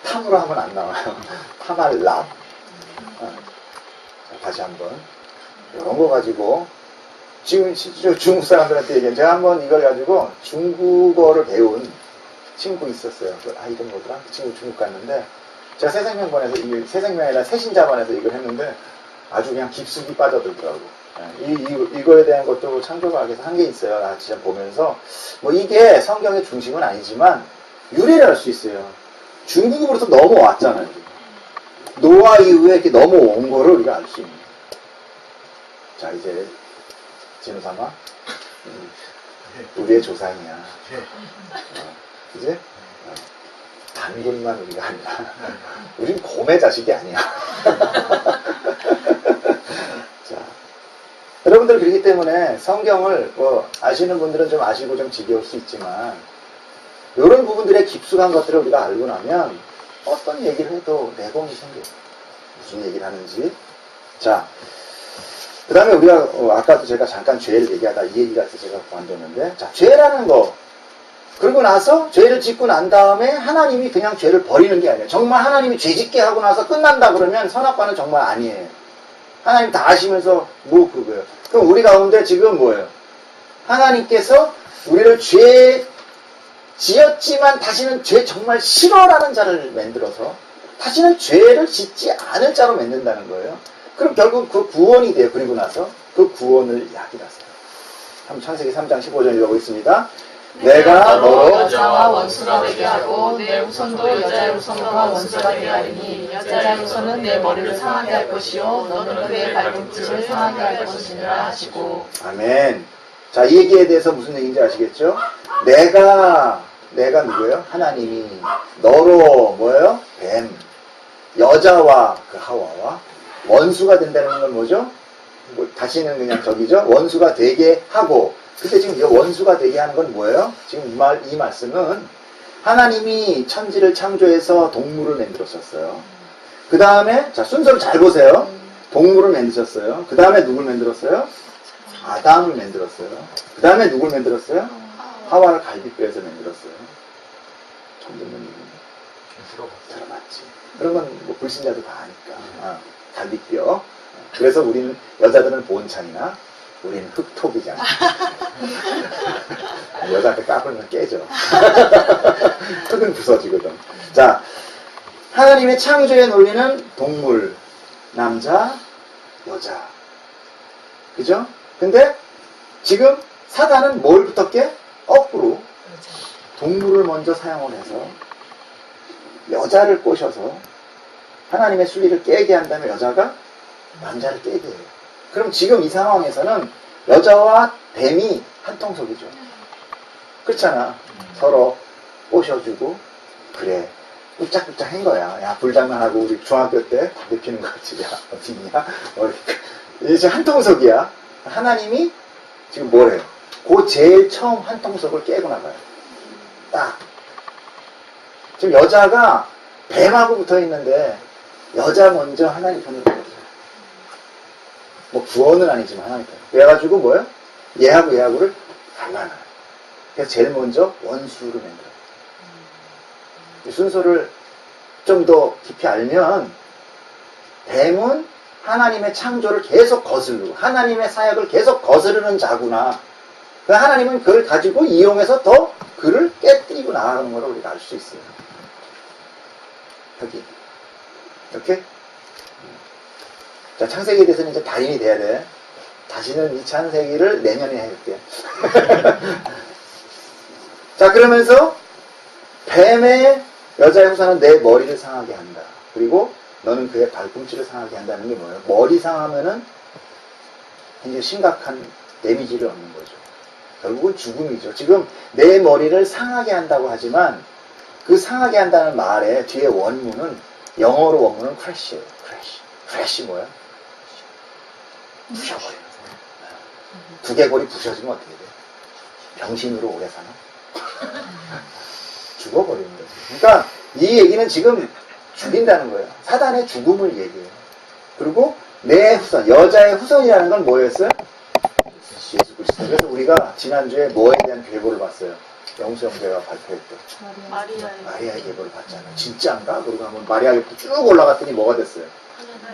B: 탐으로 하면 안 나와요. 탐할 람. 다시 한번 이런 거 가지고 지금 중국 사람들한테 얘기한 제가 한번 이걸 가지고 중국어를 배운 친구 있었어요. 이름 뭐더라? 그 친구 중국 갔는데 제가 새생명반에서 새생명이 아니라 새신자반에서 이걸 했는데 아주 그냥 깊숙이 빠져들더라고. 이거에 대한 것도 창조과학에서 한 게 있어요. 나 진짜 보면서 뭐 이게 성경의 중심은 아니지만 유래를 할 수 있어요. 중국으로부터 넘어왔잖아요. 노아 이후에 이렇게 넘어온 거를 우리가 알 수 있는 거예요. 자 이제 진우삼아 우리의 조상이야. 그지? 단군만 우리가 아니야. 우린 곰의 자식이 아니야. 자, 여러분들 그렇기 때문에 성경을 아시는 분들은 좀 아시고 좀 지겨울 수 있지만 이런 부분들의 깊숙한 것들을 우리가 알고 나면 어떤 얘기를 해도 내공이 생겨요. 무슨 얘기를 하는지. 자, 그 다음에 우리가 아까도 제가 잠깐 죄를 얘기하다 이 얘기가 있어서 제가 관뒀는데, 자, 죄라는 거, 그러고 나서 죄를 짓고 난 다음에 하나님이 그냥 죄를 버리는 게 아니에요. 정말 하나님이 죄 짓게 하고 나서 끝난다 그러면 선악과는 정말 아니에요. 하나님 다 아시면서 뭐 그거예요. 그럼 우리 가운데 지금 뭐예요? 하나님께서 우리를 죄 지었지만 다시는 죄 정말 싫어라는 자를 만들어서 다시는 죄를 짓지 않을 자로 만든다는 거예요. 그럼 결국 그 구원이 돼요. 그리고 나서 그 구원을 이야기하세요. 한번 창세기 3장 15절 읽어보겠습니다. 내가 너로
C: 여자와 원수가 되게 하고 내 후손도 여자의 후손과 원수가 되게 하리니 여자의 후손은 내 머리를 상하게 할 것이요 너는 그의 발꿈치를 상하게 할 것이니라 하시고.
B: 아멘. 자, 이 얘기에 대해서 무슨 얘기인지 아시겠죠? 내가 누구예요? 하나님이 너로 뭐예요? 뱀, 여자와 그 하와와 원수가 된다는 건 뭐죠? 다시는 그냥 저기죠? 원수가 되게 하고. 근데 지금 이 원수가 되게 하는 건 뭐예요? 지금 이 말씀은 하나님이 천지를 창조해서 동물을 만들었었어요. 그 다음에, 자, 순서를 잘 보세요. 동물을 만드셨어요. 그 다음에 누굴 만들었어요? 아담을 만들었어요. 그 다음에 누굴 만들었어요? 하와를 갈비뼈에서 만들었어요. 처음 듣는 얘기인데. 들어봤지. 그런 건 뭐 불신자도 다 아니까. 갈비뼈. 그래서 우리는, 여자들은 본창이나 우리는 흙톡이잖아. 여자한테 까불면 깨져. 흙은 부서지거든. 자, 하나님의 창조의 논리는 동물, 남자, 여자. 그죠? 근데 지금 사단은 뭘 붙었게? 거꾸로 동물을 먼저 사용을 해서 여자를 꼬셔서 하나님의 순리를 깨게 한 다음에 여자가 남자를 깨게 해요. 그럼 지금 이 상황에서는 여자와 뱀이 한 통속이죠. 그렇잖아. 서로 꼬셔주고 그래 꾹짝꾹짝 한 거야. 야, 불장난하고 우리 중학교 때 담배 피는 거 같지. 야, 어디 있냐? 이제 한 통속이야. 하나님이 지금 뭐래요? 그 제일 처음 한 통속을 깨고 나가요. 딱. 지금 여자가 뱀하고 붙어 있는데 여자 먼저 하나님 편을 보거든요. 뭐 구원은 아니지만 하나님 편. 그래가지고 뭐예요? 얘하고를 갈라놔요. 그래서 제일 먼저 원수를 만들어요. 이 순서를 좀 더 깊이 알면 뱀은 하나님의 창조를 계속 거스르고 하나님의 사역을 계속 거스르는 자구나. 그 하나님은 그걸 가지고 이용해서 더 그를 깨뜨리고 나가는 걸 우리가 알 수 있어요. 여기 이렇게. 자, 창세기에 대해서는 이제 달인이 돼야 돼. 다시는 이 창세기를 내년에 해볼게. 자, 그러면서 뱀의 여자의 후손은 내 머리를 상하게 한다. 그리고 너는 그의 발꿈치를 상하게 한다는 게 뭐예요? 머리 상하면은 굉장히 심각한 데미지를 얻는 거죠. 결국은 죽음이죠. 지금 내 머리를 상하게 한다고 하지만 그 상하게 한다는 말의 뒤에 원문은 영어로 원문은 crash예요. crash 뭐야? 부셔버리는 거예요. 두개골이 부셔지면 어떻게 돼? 병신으로 오래 사나? 죽어버리는 거죠. 그러니까 이 얘기는 지금 죽인다는 거예요. 사단의 죽음을 얘기해요. 그리고 내 후손, 여자의 후손이라는 건 뭐였어요? 예수 그리스도. 그래서 우리가 지난주에 뭐에 대한 계보를 봤어요? 영수 형제가 발표했던 마리아의 계보를 봤잖아요. 진짜인가? 그리고 한번 마리아 계보 쭉 올라갔더니 뭐가 됐어요?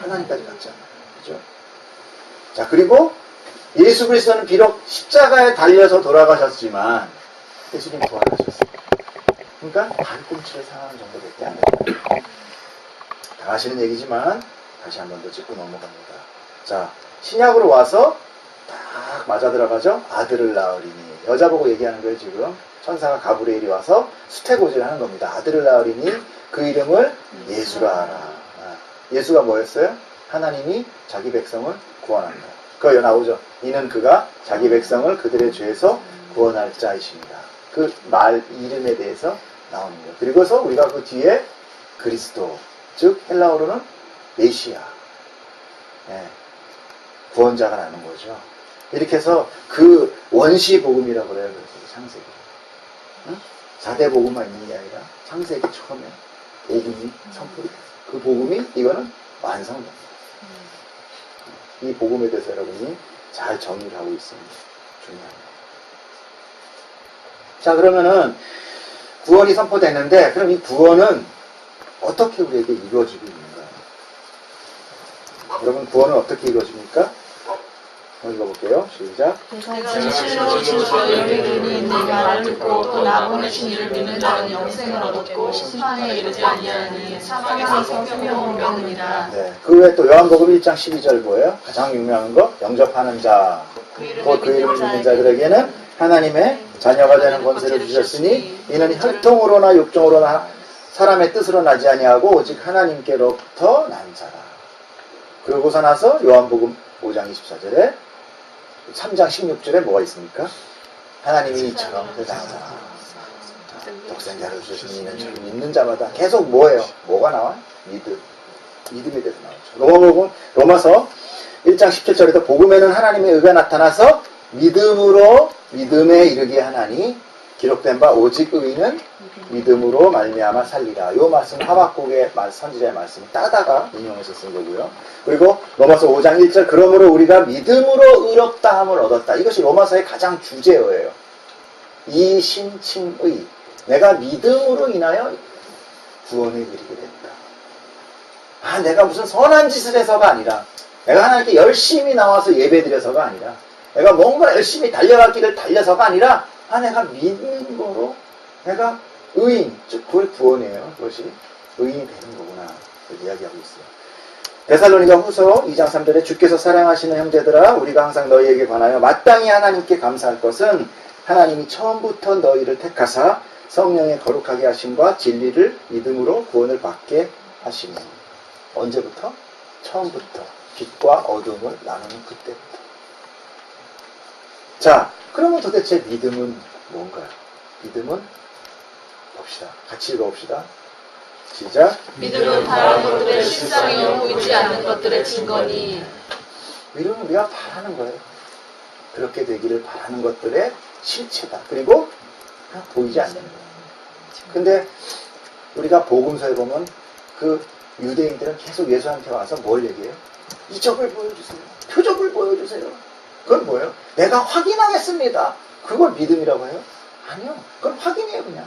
B: 하나님까지 갔잖아요. 그죠? 자, 그리고 예수 그리스도는 비록 십자가에 달려서 돌아가셨지만 예수님 부활하셨어요. 그러니까 발꿈치를 상하는 정도밖에 안 돼요. 다 아시는 얘기지만 다시 한 번 더 짚고 넘어갑니다. 자, 신약으로 와서 딱 맞아 들어가죠? 아들을 낳으리니. 여자 보고 얘기하는 거예요, 지금. 천사가 가브리엘이 와서 수태고지를 하는 겁니다. 아들을 낳으리니 그 이름을 예수라 하라. 예수가 뭐였어요? 하나님이 자기 백성을 구원한다. 그거 나오죠. 이는 그가 자기 백성을 그들의 죄에서 구원할 자이십니다. 그 말 이름에 대해서 나오는 거예요. 그리고서 우리가 그 뒤에 그리스도, 즉 헬라어로는 메시아, 구원자가 나는 거죠. 이렇게 해서 그 원시 복음이라고 그래요. 그래서 창세기. 응? 4대 복음만 있는 게 아니라 창세기 처음에 복음이 선포됐어요. 그 복음이 이거는 완성됩니다. 이 복음에 대해서 여러분이 잘 정리를 하고 있습니다. 중요합니다. 자, 그러면은 구원이 선포됐는데 그럼 이 구원은 어떻게 우리에게 이루어지고 있는가요? 여러분, 구원은 어떻게 이루어집니까? 한번 읽어볼게요. 시작.
C: 내가 진실로 진실로 여기니 내가 말을 듣고 또 나 보내신 이를 믿는 자는 영생을 얻었고 심판에 이르지 아니하니 사망에서 생명을 얻느니라.
B: 네. 그 외에 또 요한복음 1장 12절 뭐예요? 가장 유명한 거, 영접하는 자, 곧 그 이름을 믿는 자들에게는 하나님의 자녀가 되는 권세를 주셨으니 이는 혈통으로나 육종으로나 사람의 뜻으로 나지 아니하고 오직 하나님께로부터 난 자라. 그러고서 나서 요한복음 5장 24절에 3장 16절에 뭐가 있습니까? 하나님이 이처럼 세상을 독생자를 주시니 이는 저를 믿는 자마다 계속 뭐예요? 뭐가 나와? 믿음. 믿음에 대해서 나오죠. 로마서 1장 17절에도 복음에는 하나님의 의가 나타나서 믿음으로 믿음에 이르게 하나니 기록된 바 오직 의인은 믿음으로 말미암아 살리라. 요 말씀 하박국의 선지자의 말씀을 따다가 인용해서 쓴 거고요. 그리고 로마서 5장 1절 그러므로 우리가 믿음으로 의롭다함을 얻었다. 이것이 로마서의 가장 주제어예요. 이신칭의 내가 믿음으로 인하여 구원에 이르게 됐다. 아, 내가 무슨 선한 짓을 해서가 아니라 내가 하나님께 열심히 나와서 예배드려서가 아니라 내가 뭔가 열심히 달려갈 길을 달려서가 아니라 내가 믿는 거로 내가 의인, 즉 그걸 구원이에요. 그것이 의인이 되는 거구나. 이렇게 이야기하고 있어요. 데살로니가 후서 2장 3절에 주께서 사랑하시는 형제들아 우리가 항상 너희에게 관하여 마땅히 하나님께 감사할 것은 하나님이 처음부터 너희를 택하사 성령의 거룩하게 하심과 진리를 믿음으로 구원을 받게 하시니. 언제부터? 처음부터 빛과 어둠을 나누는 그때부터. 자, 그러면 도대체 믿음은 뭔가요? 믿음은 봅시다. 같이 읽어봅시다. 시작.
C: 믿음은 바라는 것들의 실상이요 보이지 않는 것들의 증거니.
B: 믿음은 우리가 바라는 거예요. 그렇게 되기를 바라는 것들의 실체다. 그리고 보이지 않는 거예요. 근데 우리가 복음서에 보면 그 유대인들은 계속 예수한테 와서 뭘 얘기해요? 이적을 보여주세요. 표적을 보여주세요. 그건 뭐예요? 내가 확인하겠습니다. 그걸 믿음이라고 해요? 아니요. 그건 확인이에요, 그냥.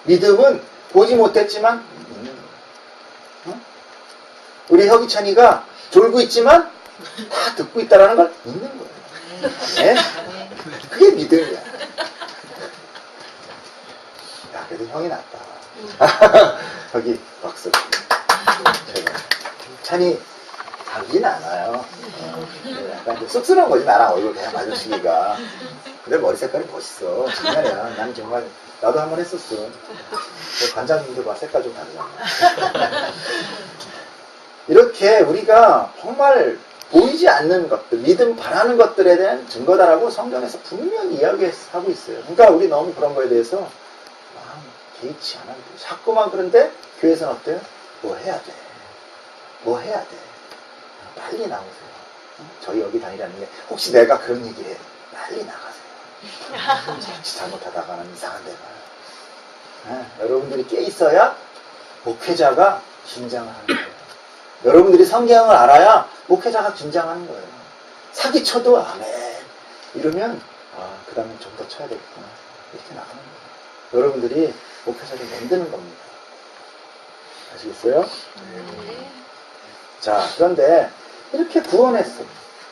B: 믿음은 보지 못했지만 믿는 거예요. 응? 우리 혁이찬이가 졸고 있지만 다 듣고 있다는 걸 믿는 거예요. 네? 그게 믿음이야. 야, 그래도 형이 낫다. 여기 박수. 찬이 다르진 않아요. 약간 좀 쑥스러운 거지, 나랑 얼굴 그냥 마주치기가. 근데 머리 색깔이 멋있어. 정말이야. 난 정말, 나도 한번 했었어. 관장님도 봐, 색깔 좀 다르잖아. 이렇게 우리가 정말 보이지 않는 것들, 믿음 바라는 것들에 대한 증거다라고 성경에서 분명히 이야기하고 있어요. 그러니까 우리 너무 그런 거에 대해서 마음 개의치 않아도 돼. 자꾸만 그런데 교회에서는 어때요? 뭐 해야 돼. 뭐 해야 돼. 빨리 나오세요. 저희 여기 다니라는 게 혹시 내가 그런 얘기해. 빨리 나가세요. 자칫 잘못하다가는 이상한 데 가요. 여러분들이 깨 있어야 목회자가 긴장을 하는 거예요. 여러분들이 성경을 알아야 목회자가 긴장하는 거예요. 사기쳐도 아멘 이러면 그 다음에 좀 더 쳐야 되겠구나 이렇게 나가는 거예요. 여러분들이 목회자를 만드는 겁니다. 아시겠어요? 자, 그런데 이렇게 구원했어.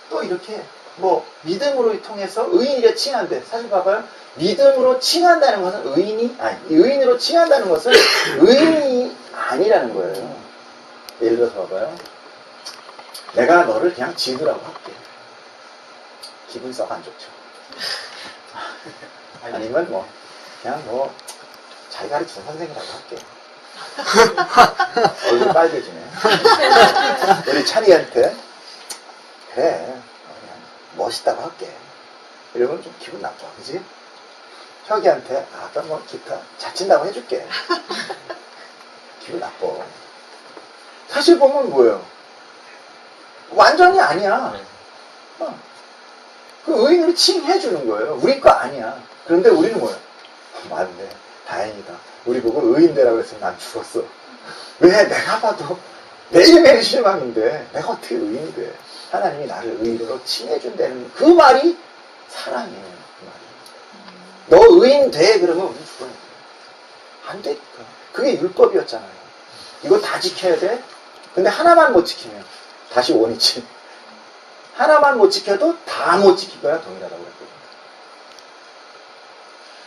B: 또 이렇게 뭐 믿음으로 통해서 의인이래 칭한대. 사실 봐봐요. 믿음으로 칭한다는 것은 의인으로 칭한다는 것은 의인이 아니라는 거예요. 예를 들어서 봐봐요. 내가 너를 그냥 진우라고 할게. 기분 썩 안 좋죠. 아니면 그냥 잘 가르치는 선생이라고 할게. 얼굴 빨개지네. 우리 찬이한테 그래 그냥 멋있다고 할게. 이러면 좀 기분 나빠, 그지? 혁이한테 아빠 뭐 기타 잘 친다고 해줄게. 기분 나빠. 사실 보면 뭐예요? 완전히 아니야. 그 의인으로 칭해주는 거예요. 우리 거 아니야. 그런데 우리는 뭐예요? 맞네. 다행이다. 우리 보고 의인되라고 했으면 난 죽었어. 왜? 내가 봐도 매일매일 실망인데 내가 어떻게 의인이 돼? 하나님이 나를 의인으로 칭해준다는 그 말이 사랑이에요. 그 말이. 너 의인 돼? 그러면 우리 죽어야 돼. 안 되니까. 그게 율법이었잖아요. 이거 다 지켜야 돼? 근데 하나만 못 지키면 다시 원위치. 하나만 못 지켜도 다 못 지킬 거야 동일하다고 그랬거든요.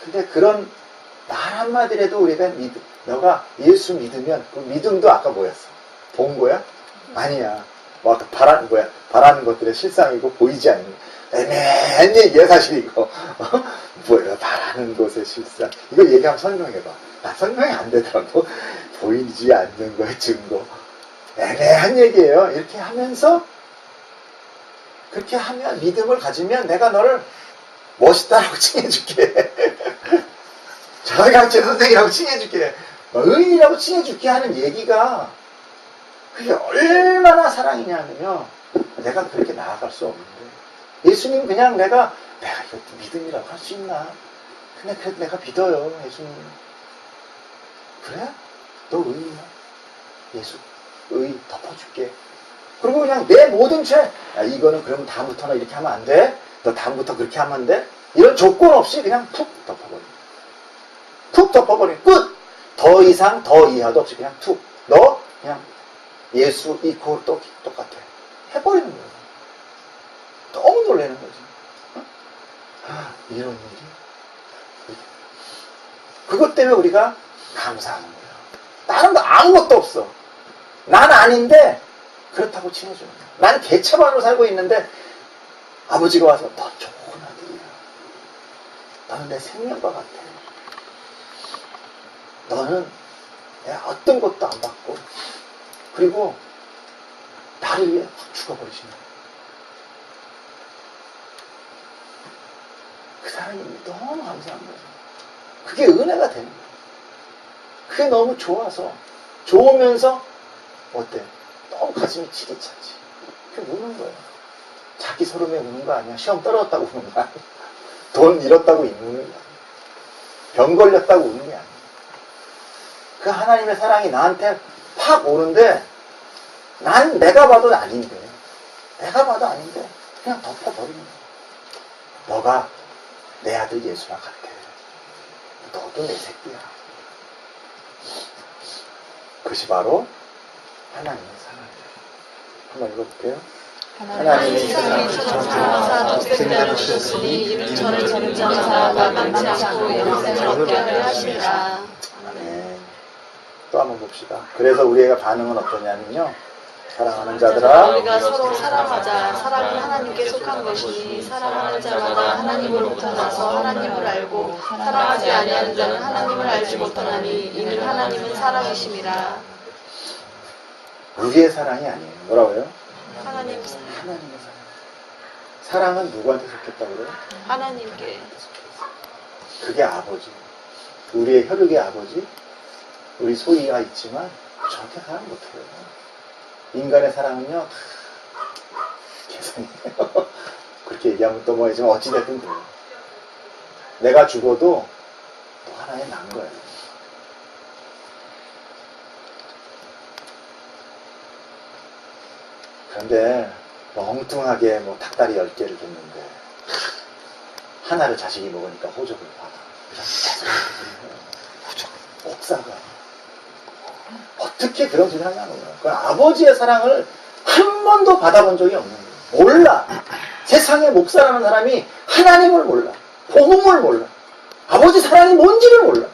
B: 근데 그런 말 한마디라도 우리가 너가 예수 믿으면 그 믿음도 아까 뭐였어? 본 거야? 아니야. 뭐 아까 바라는 것들의 실상이고 보이지 않는 애매한 얘기야 사실이고. 뭐야 바라는 것의 실상. 이거 얘기하면 설명해봐. 나 설명이 안 되더라고. 보이지 않는 거의 증거. 애매한 얘기예요. 이렇게 하면서 그렇게 하면 믿음을 가지면 내가 너를 멋있다라고 칭해줄게. 저희강체 선생이라고 칭해줄게. 의인이라고 칭해줄게 하는 얘기가 그게 얼마나 사랑이냐면요. 내가 그렇게 나아갈 수 없는데 예수님 그냥 내가 이것도 믿음이라고 할 수 있나? 근데 그래도 내가 믿어요 예수님. 그래? 너 의인이야? 예수 의 덮어줄게. 그리고 그냥 내 모든 죄, 야, 이거는 그러면 다음부터는 이렇게 하면 안 돼? 너 다음부터 그렇게 하면 안 돼? 이런 조건 없이 그냥 푹 덮어버려. 푹 덮어버려. 끝! 더 이상 더 이하도 없이 그냥 툭. 너 그냥 예수 이코 똑같아. 해버리는 거야. 너무 놀라는 거지. 이런 일이. 그것 때문에 우리가 감사하는 거야. 다른 거 아무것도 없어. 난 아닌데 그렇다고 칭해주는 거야. 난 개차반으로 살고 있는데 아버지가 와서 너 좋은 아들이야. 너는 내 생명과 같아. 너는 내가 어떤 것도 안 받고 그리고 나를 위해 확 죽어버리신 거야. 그 사람이 너무 감사한 거죠. 그게 은혜가 되는 거야. 그게 너무 좋아서 좋으면서 어때? 너무 가슴이 찌릿하지. 그게 우는 거예요. 자기 소름에 우는 거 아니야. 시험 떨어졌다고 우는 거 아니야. 돈 잃었다고 우는 거 아니야. 병 걸렸다고 우는 게 아니야. 그 하나님의 사랑이 나한테 팍 오는데 난 내가 봐도 아닌데 그냥 덮어버리는 거야. 너가 내 아들 예수와 같아. 너도 내 새끼야. 그것이 바로 하나님의 사랑이에요. 한번 읽어볼게요.
C: 하나님이 세상을 사랑하사 독생자를 주셨으니 이는 저를 전능자가 마땅치 않고 영생을 얻게 하려 하심이라.
B: 아멘. 또 한번 봅시다. 그래서 우리의 반응은 어떠냐면요. 사랑하는 자들아,
C: 우리가 서로 사랑하자. 사랑은 하나님께 속한 것이니 사랑하는 자마다 하나님으로부터 나서 하나님을 알고 사랑하지 아니하는 자는 하나님을 알지 못하나니 이는 하나님은 사랑이심이라.
B: 우리의 사랑이 아니에요. 뭐라고요?
C: 하나님 사랑.
B: 하나님의 사랑. 사랑은 누구한테 속했다고 그래요?
C: 하나님께.
B: 그게 아버지. 우리의 혈육의 아버지. 우리 소리가 있지만 저렇게 사랑 못해요. 인간의 사랑은요, 계산이에요. 그렇게 얘기하면 또 뭐지만 어찌됐든 그래요. 내가 죽어도 또 하나의 난 거예요. 그런데 엉뚱하게 뭐 닭다리 10개를 줬는데 하나를 자식이 먹으니까 호적을 받아. 호적. 옥사가. 어떻게 그런 소리 하냐는 거야. 그 아버지의 사랑을 한 번도 받아본 적이 없는 거예요. 몰라. 세상에 목사라는 사람이 하나님을 몰라. 복음을 몰라. 아버지 사랑이 뭔지를 몰라.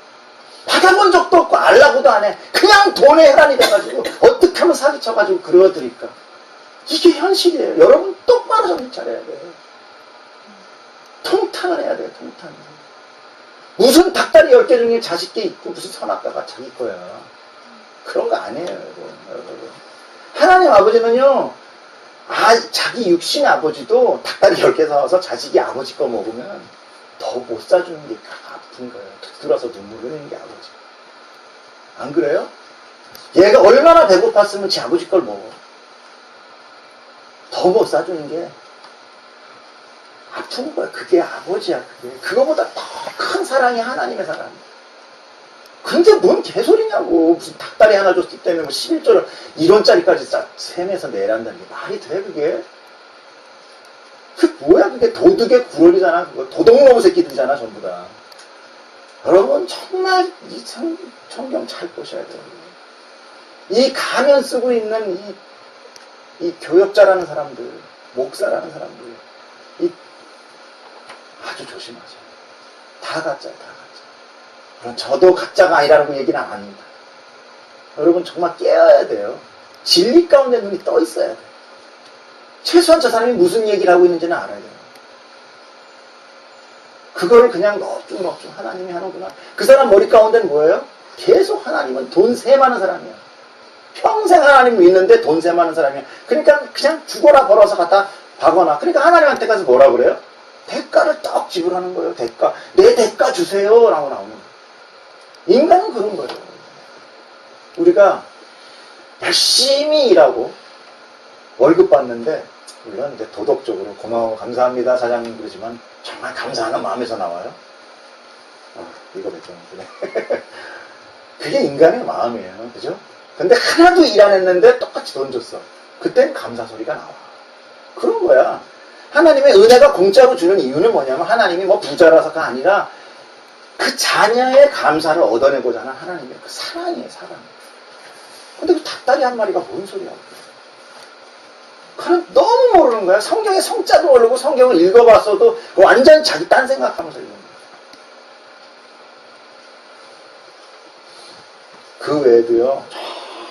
B: 받아본 적도 없고 알라고도 안 해. 그냥 돈에 혈안이 돼가지고 어떻게 하면 사기쳐가지고 그러드릴까. 이게 현실이에요. 여러분 똑바로 정신 차려야 돼요. 통탄을 해야 돼요. 통탄. 무슨 닭다리 10개 중에 자식이 있고 무슨 선악과가 자기 거야. 그런 거 아니에요. 여러분. 하나님 아버지는요. 자기 육신 아버지도 닭다리 10개 사와서 자식이 아버지 거 먹으면 더 못 사주는 게 아픈 거예요. 툭 들어서 눈물 흘리는 게 아버지. 안 그래요? 얘가 얼마나 배고팠으면 지 아버지 걸 먹어. 더 못 사주는 게 아픈 거야. 그게 아버지야. 그게. 그거보다 더 큰 사랑이 하나님의 사랑이야. 근데 뭔 개소리냐고. 무슨 닭다리 하나 줬기 때문에 뭐 11조를 1원짜리까지 싹 셈해서 내란다는 게 말이 돼 그게? 그 뭐야 그게. 도둑의 구럴이잖아. 그거 도둑놈의 새끼들이잖아 전부 다. 여러분 정말 이 성경 잘 보셔야 돼요. 이 가면 쓰고 있는 이 교역자라는 사람들, 목사라는 사람들, 아주 조심하세요. 다 가짜야, 다 가짜. 그럼 저도 가짜가 아니라는 얘기는 안 합니다. 여러분 정말 깨어야 돼요. 진리 가운데 눈이 떠 있어야 돼요. 최소한 저 사람이 무슨 얘기를 하고 있는지는 알아야 돼요. 그거를 그냥 넙죽넙죽 하나님이 하는구나. 그 사람 머리 가운데는 뭐예요? 계속 하나님은 돈 세 많은 사람이야. 평생 하나님 믿는데 돈 세 많은 사람이야. 그러니까 그냥 죽어라 벌어서 갖다 박거나. 그러니까 하나님한테 가서 뭐라 그래요? 대가를 떡 지불하는 거예요. 대가. 내 대가 주세요. 라고 나오는 거예요. 인간은 그런 거예요. 우리가 열심히 일하고 월급 받는데 물론 이제 도덕적으로 고마워 감사합니다 사장님 그러지만 정말 감사하는 마음에서 나와요. 이거 뱉었는데 그게 인간의 마음이에요. 그죠? 근데 하나도 일 안 했는데 똑같이 돈 줬어. 그땐 감사 소리가 나와. 그런 거야. 하나님의 은혜가 공짜로 주는 이유는 뭐냐면 하나님이 뭐 부자라서가 아니라 그 자녀의 감사를 얻어내고자 하는 하나님의 그 사랑이에요. 사랑. 근데 그 닭다리 한 마리가 뭔 소리야. 그럼 너무 모르는 거야. 성경의 성자도 모르고 성경을 읽어봤어도 완전 자기 딴 생각하면서 읽는 거야. 그 외에도요.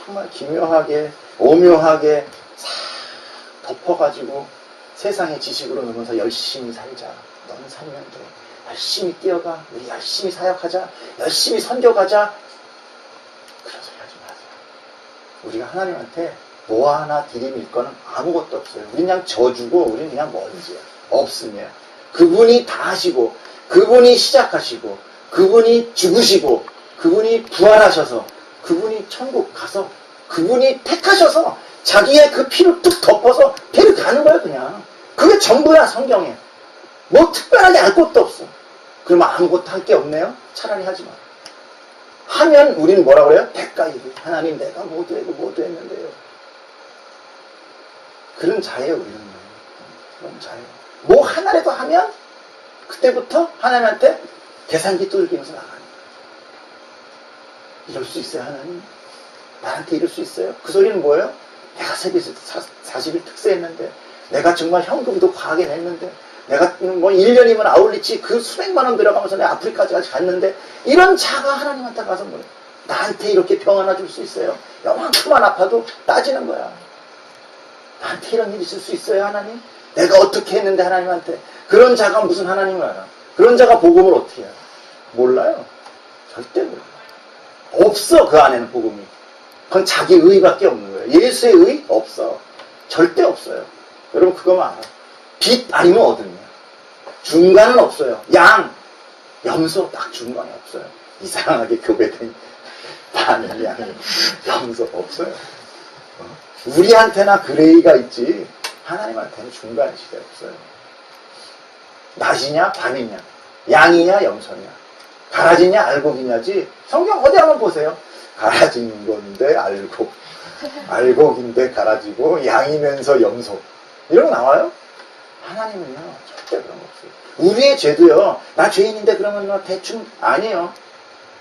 B: 정말 기묘하게 오묘하게 싹 덮어가지고 세상의 지식으로 넣으면서 열심히 살자. 너는 살면 돼. 열심히 뛰어가. 우리 열심히 사역하자. 열심히 선교가자. 그런 소리 하지 마세요. 우리가 하나님한테 뭐 하나 드림일 거는 아무것도 없어요. 우린 그냥 져주고 우린 그냥 먼지야. 없으면. 그분이 다 하시고 그분이 시작하시고 그분이 죽으시고 그분이 부활하셔서 그분이 천국 가서 그분이 택하셔서 자기의 그 피를 뚝 덮어서 데려가는 거야 그냥. 그게 전부야 성경에. 뭐 특별하게 할 것도 없어. 그러면 아무것도 할 게 없네요? 차라리 하지 마. 하면 우리는 뭐라 그래요? 대가이고 하나님 내가 모두 했는데요. 그런 자예요 우리는. 그런 자예요. 뭐 하나라도 하면 그때부터 하나님한테 계산기 두들기면서 나가는 거예요. 이럴 수 있어요 하나님? 나한테 이럴 수 있어요? 그 소리는 뭐예요? 내가 세계에서 40일 특세했는데 내가 정말 현금도 과하게 냈는데 내가 뭐 1년이면 아울리치 그 수백만 원 들어가면서 내가 아프리카까지 갔는데 이런 자가 하나님한테 가서 뭐예요? 나한테 이렇게 병 하나 줄 수 있어요? 요만큼만 아파도 따지는 거야. 나한테 이런 일이 있을 수 있어요 하나님? 내가 어떻게 했는데 하나님한테. 그런 자가 무슨 하나님을 알아? 그런 자가 복음을 어떻게 해요? 몰라요. 절대 몰라요. 없어 그 안에는 복음이. 그건 자기 의밖에 없는 거예요. 예수의 의? 없어. 절대 없어요. 여러분 그거만 알아. 빛 아니면 어둠이야. 중간은 없어요. 양, 염소 딱 중간에 없어요. 이상하게 교배된 반은 양이 염소 없어요. 우리한테나 그레이가 있지 하나님한테는 중간 시대 없어요. 낮이냐 밤이냐 양이냐 염소냐 가라지냐 알곡이냐지. 성경 어디 한번 보세요. 가라진 건데 알곡인데 가라지고 양이면서 염소 이런 거 나와요? 하나님은요 절대 그런 거 없어요. 우리의 죄도요 나 죄인인데 그러면 대충 아니에요.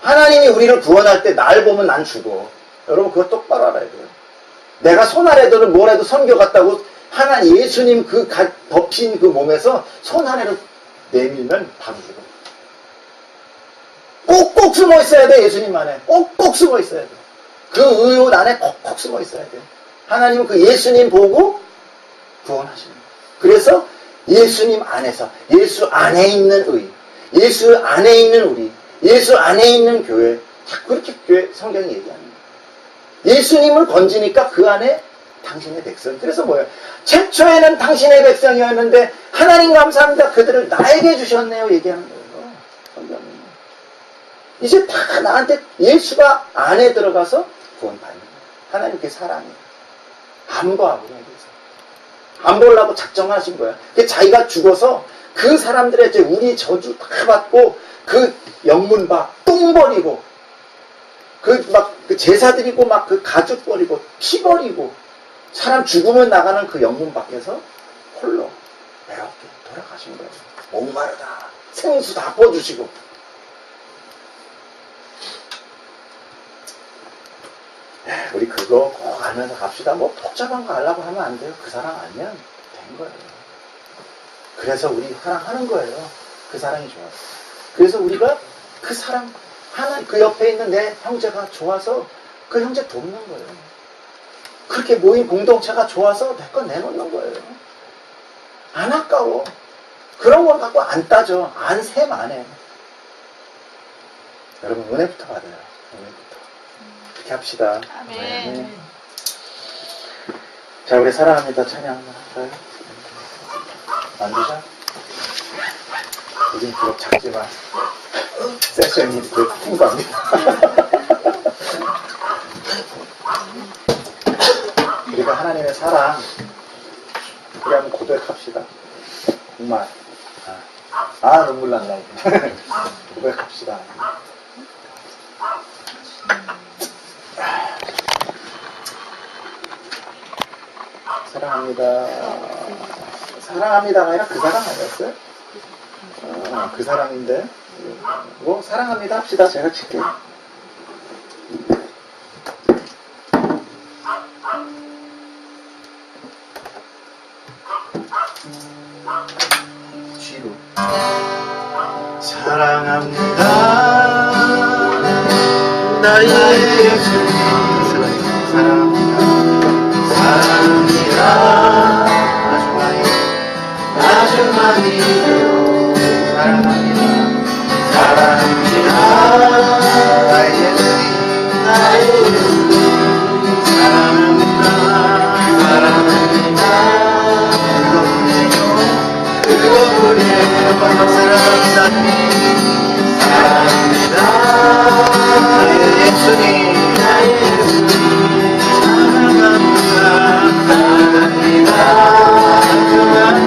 B: 하나님이 우리를 구원할 때 날 보면 난 죽어. 여러분 그거 똑바로 알아야 돼요. 내가 손 아래도 뭘 해도 선교 갔다고 하나님 예수님 그 덮인 그 몸에서 손 아래로 내밀면 바로 죽어. 꼭꼭 숨어 있어야 돼. 예수님 안에 꼭꼭 숨어 있어야 돼. 그 의옷 안에 꼭꼭 숨어 있어야 돼. 하나님은 그 예수님 보고 구원하시는 거예요. 그래서 예수님 안에서 예수 안에 있는 의, 예수 안에 있는 우리, 예수 안에 있는 교회, 그렇게 교회 성경이 얘기하는 거예요. 예수님을 건지니까 그 안에 당신의 백성. 그래서 뭐예요? 최초에는 당신의 백성이었는데 하나님 감사합니다. 그들을 나에게 주셨네요. 얘기하는 거예요. 성경이. 이제 다 나한테 예수가 안에 들어가서 구원받는 거예요. 하나님께 사랑이에요. 암거하고 해서 안 보려고 작정하신 거야. 자기가 죽어서 그 사람들의 이제 우리 저주 다 받고 그 영문 똥 버리고 그 제사 드리고 막 그 가죽 버리고 피 버리고 사람 죽으면 나가는 그 영문 밖에서 홀로 외롭게 돌아가신 거예요. 목마르다 생수 다 퍼주시고. 우리 그거 꼭 알면서 갑시다. 뭐 복잡한 거 알라고 하면 안 돼요. 그 사랑 알면 된 거예요. 그래서 우리 사랑하는 거예요. 그 사랑이 좋아서. 그래서 우리가 그 사랑 하나 그 옆에 있는 내 형제가 좋아서 그 형제 돕는 거예요. 그렇게 모인 공동체가 좋아서 내 거 내놓는 거예요. 안 아까워. 그런 걸 갖고 안 따져. 안 셈 안 해. 여러분 은혜부터 받아요. 은혜부터. 그렇게 합시다.
C: 아멘.
B: 네. 자, 우리 사랑합니다. 찬양 한번 할까요? 안 되죠? 요즘 비록 작지만 세션이 큰 겁니다. 우리가 하나님의 사랑 우리 한번 고백합시다. 정말 눈물 난다. 고백합시다. 사랑합니다. 사랑합니다가 아니라 그 사랑 아니었어요? 그 사랑인데 뭐 사랑합니다 합시다. 제가 칠게요. G로 사랑합니다 나의 예수님 사랑합니다 사랑합니다 아주마니요 사랑합니다 사랑합니다 나의 예수님 나의 예수님 사랑합니다 사랑합니다 그것뿐이에요 사랑합니다 사랑합니다 나의 예수님 나의 예수님 사랑합니다 사랑합니다 사랑합니다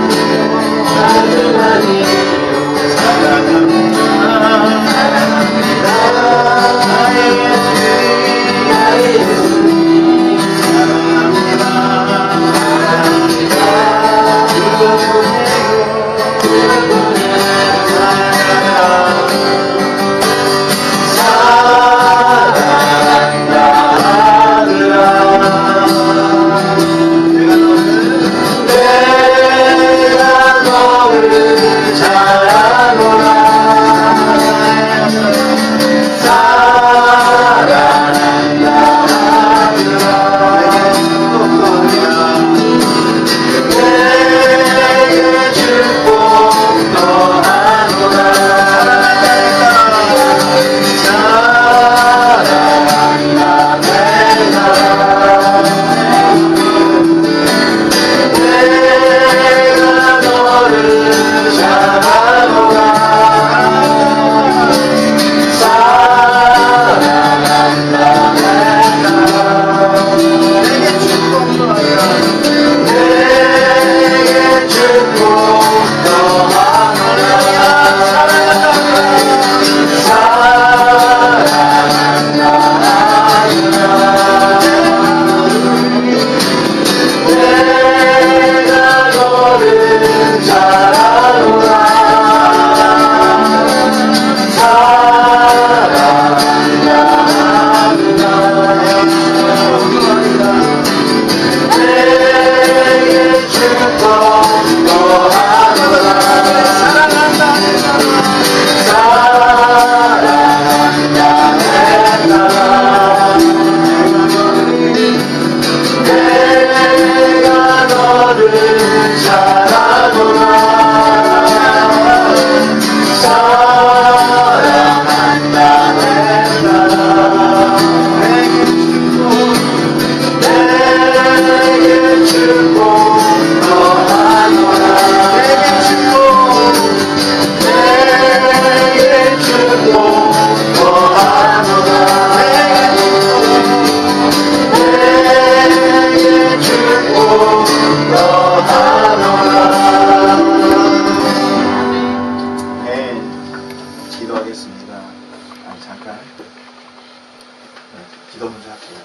B: 기도 먼저 할게요.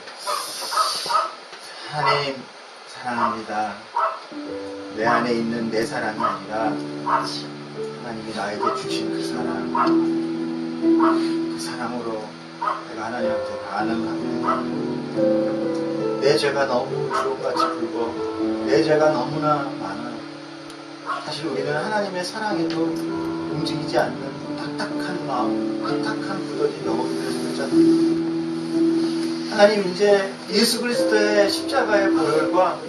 B: 하나님 사랑합니다. 내 안에 있는 내 사랑이 아니라 하나님이 나에게 주신 그 사랑, 그 사랑으로 내가 하나님한테 반응합니다. 내 죄가 너무 주옥같이 굵어 내 죄가 너무나 많아요. 사실 우리는 하나님의 사랑에도 움직이지 않는 딱딱한 마음, 딱딱한 굳어진 영혼들을 살잖아요. 하나님 이제 예수 그리스도의 십자가의 보혈과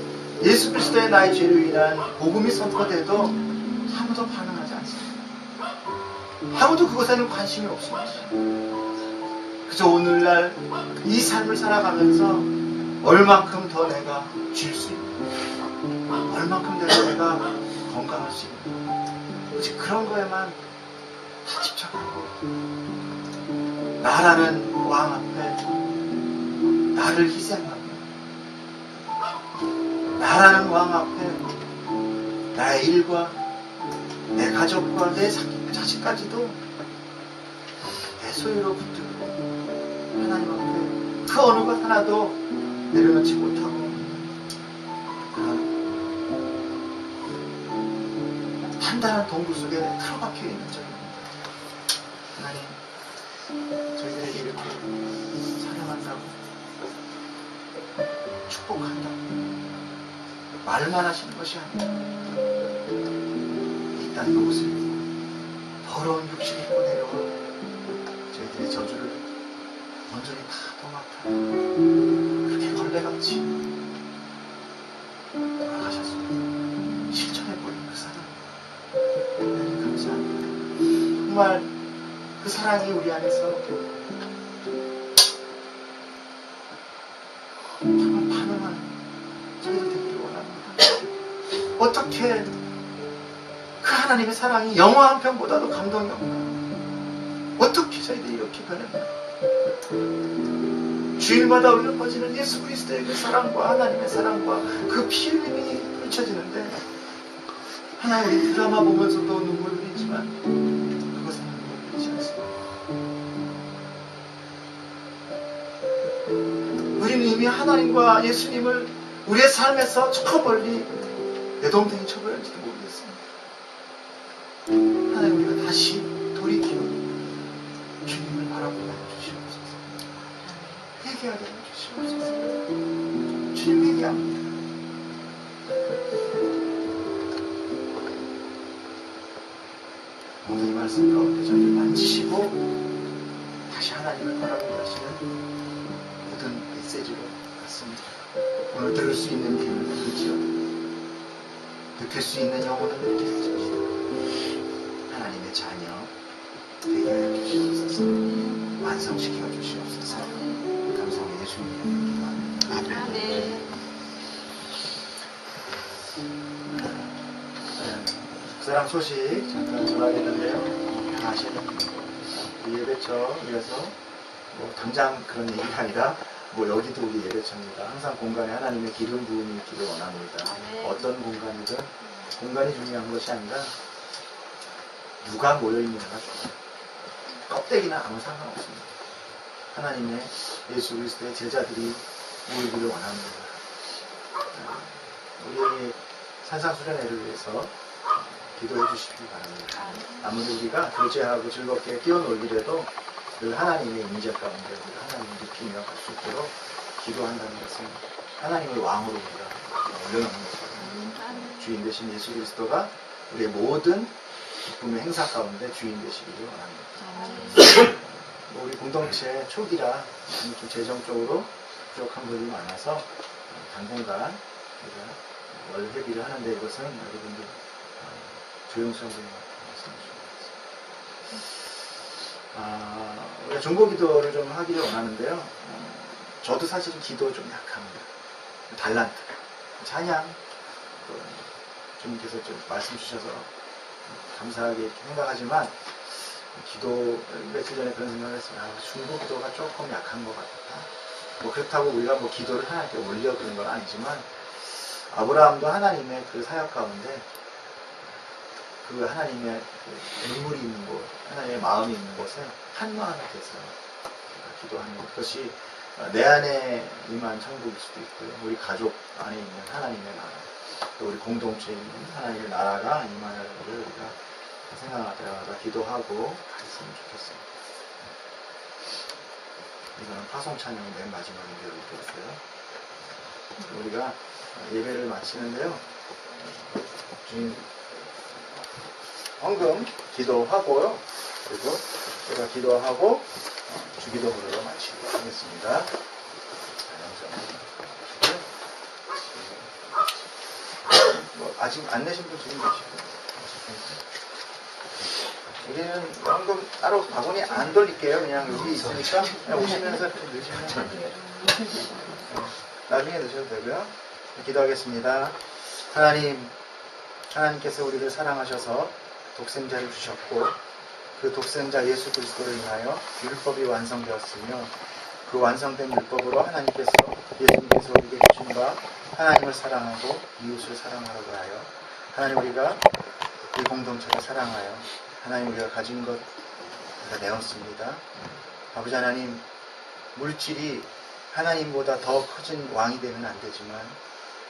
B: 예수 그리스도의 나의 죄로 인한 복음이 선포돼도 아무도 반응하지 않습니다. 아무도 그것에는 관심이 없습니다. 그저 오늘날 이 삶을 살아가면서 얼만큼 더 내가 줄 수 있는, 얼만큼 내가 건강할 수 있는, 오직 그런 거에만 다 집착하고 나라는 왕 앞에 나를 희생하고 나라는 왕 앞에 나의 일과 내 가족과 내 자식까지도 내 소유로 붙들고 하나님 앞에 그 어느 것 하나도 내려놓지 못하고 단단한 동굴 속에 틀어박혀 있는 자입니다. 하나님, 저희들에게 이렇게 사랑한다고, 축복한다고 말만 하시는 것이 아니라 이 땅 이곳을 더러운 육신을 입고 내려와 저희들의 저주를 온전히 다 도맡아 그렇게 걸레같이 돌아가셨습니다. 실천해버린 그 사랑, 하나님 감사합니다. 정말 그 사랑이 우리 안에서 정말 반응한 저희들 되기를 원합니다. 어떻게 그 하나님의 사랑이 영화 한 편보다도 감동이 없나? 어떻게 저희들이 이렇게 변했나? 주일마다 울려 퍼지는 예수 그리스도의 그 사랑과 하나님의 사랑과 그 피 흘림이 펼쳐지는데 하나님, 우리 드라마 보면서도 눈물 흘리지만 그것은 눈물 흘리지 않습니다. 우리는 이미 하나님과 예수님을 우리의 삶에서 저 멀리 내 동생이 쳐버렸는지도 모르겠습니다. 하나님, 우리가 다시 돌이켜 주님을 바라보게 해주시옵소서. 회개하게 해주시옵소서. 주님 회개합니다. 오늘 이 말씀 가운데 저희를 만지시고 다시 하나님을 바라보게 하시는 모든 메시지로 같습니다. 오늘 들을 수 있는 귀를 들을지어다, 느낄 수 있는 영혼을 느낄지어다. 하나님의 자녀 되게 하여 주시옵소서. 완성시켜 주시옵소서. 감사합니다. 예수님의 기도합니다. 아멘.
C: 아멘.
B: 사랑 소식 잠깐 전하겠는데요. 다 아시는 이 예배처에서 뭐 당장 그런 얘기가 아니라 뭐 여기도 우리 예배처입니다. 항상 공간에 하나님의 기름 부음이 있기를 원합니다. 어떤 공간이든 공간이 중요한 것이 아니라 누가 모여있느냐가 중요해요. 껍데기나 아무 상관없습니다. 하나님의 예수 그리스도의 제자들이 모이기를 원합니다. 우리 산상수련회를 위해서 기도해 주시기 바랍니다. 아무리 우리가 교제하고 즐겁게 뛰어놀기라도 늘 하나님의 임재 가운데 우리가 하나님을 느끼며 갈 수 있도록 기도한다는 것은 하나님을 왕으로 우리가 올려놓는 것입니다. 주인 되신 예수 그리스도가 우리의 모든 기쁨의 행사 가운데 주인 되시기를 원합니다. 우리 공동체 초기라 좀 재정적으로 부족한 부분이 많아서 당분간 우리가 월 회비를 하는데 이것은 여러분들 조용성을 말씀해 주시겠습니다. 우리가 중보기도를 좀 하기를 원하는데요. 저도 사실은 기도 좀 약합니다. 달란트, 찬양, 또 주님께서 좀 말씀 주셔서 감사하게 이렇게 생각하지만 기도 며칠 전에 그런 생각을 했어요. 중보기도가 조금 약한 것 같다. 뭐 그렇다고 우리가 뭐 기도를 하나님께 올려 그런 건 아니지만 아브라함도 하나님의 그 사역 가운데 그 하나님의 눈물이 있는 곳, 하나님의 마음이 있는 곳에 한마음이 돼서 기도하는 것, 그것이 내 안에 임한 천국일 수도 있고요. 우리 가족 안에 있는 하나님의 나라, 또 우리 공동체에 있는 하나님의 나라가 임하는 것을 우리가 생각하다가 기도하고 했으면 좋겠어요. 이거는 파송 찬양 맨 마지막에 이렇게 있어요. 우리가 예배를 마치는데요. 주님 헌금 기도하고요. 그리고 제가 기도하고 주기도 부르러 마치도록 하겠습니다. 아직 안 내신 분 지금 계시고, 우리는 헌금 따로 바구니 안 돌릴게요. 그냥 여기 있으니까 그냥 오시면서 이렇게 넣으시면 나중에 넣으셔도 되고요. 기도하겠습니다. 하나님께서 우리를 사랑하셔서 독생자를 주셨고, 그 독생자 예수 그리스도를 인하여 율법이 완성되었으며, 그 완성된 율법으로 하나님께서 예수님께서 우리에게 주신 바 하나님을 사랑하고 이웃을 사랑하라고 하여, 하나님 우리가 이 공동체를 사랑하여 하나님 우리가 가진 것 우리가 내었습니다. 아버지 하나님, 물질이 하나님보다 더 커진 왕이 되면 안 되지만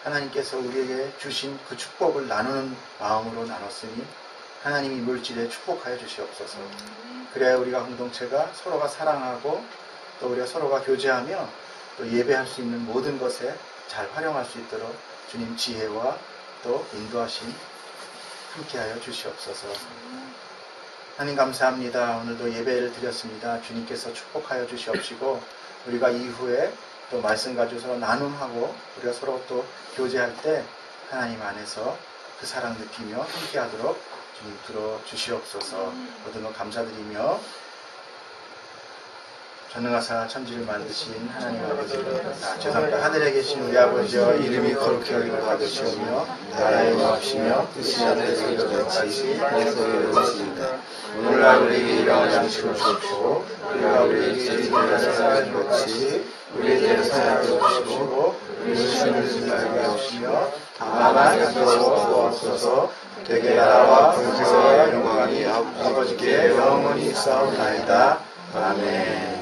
B: 하나님께서 우리에게 주신 그 축복을 나누는 마음으로 나눴으니 하나님이 물질에 축복하여 주시옵소서. 그래야 우리가 공동체가 서로가 사랑하고 또 우리가 서로가 교제하며 또 예배할 수 있는 모든 것에 잘 활용할 수 있도록 주님 지혜와 또 인도하심 함께하여 주시옵소서. 하나님 감사합니다. 오늘도 예배를 드렸습니다. 주님께서 축복하여 주시옵시고 우리가 이후에 또 말씀 가지고서 나눔하고 우리가 서로 또 교제할 때 하나님 안에서 그 사랑 느끼며 함께하도록 주님 들어주시옵소서. 모든 것 감사드리며 전능하사 천지를 만드신 하나님 아버지, 죄송합니다. 하늘에 계신 우리 아버지여, 이름이 거룩히 여김을 받으시오며 나라의 임하시며 뜻이 하늘에서 이루어지듯이 땅에서 이루어지이다. 오늘날 우리에게 일용할 양식을 주옵시고 우리가 우리에게 죄를 사하는 것 같이 우리의 죄를 사하여 주시고 우리를 시험에 들지 말게 하시며 다만 약속하고 없어서 되게 나라와 권세와 영광이 아버지께 영원히 있사옵나이다. 아멘.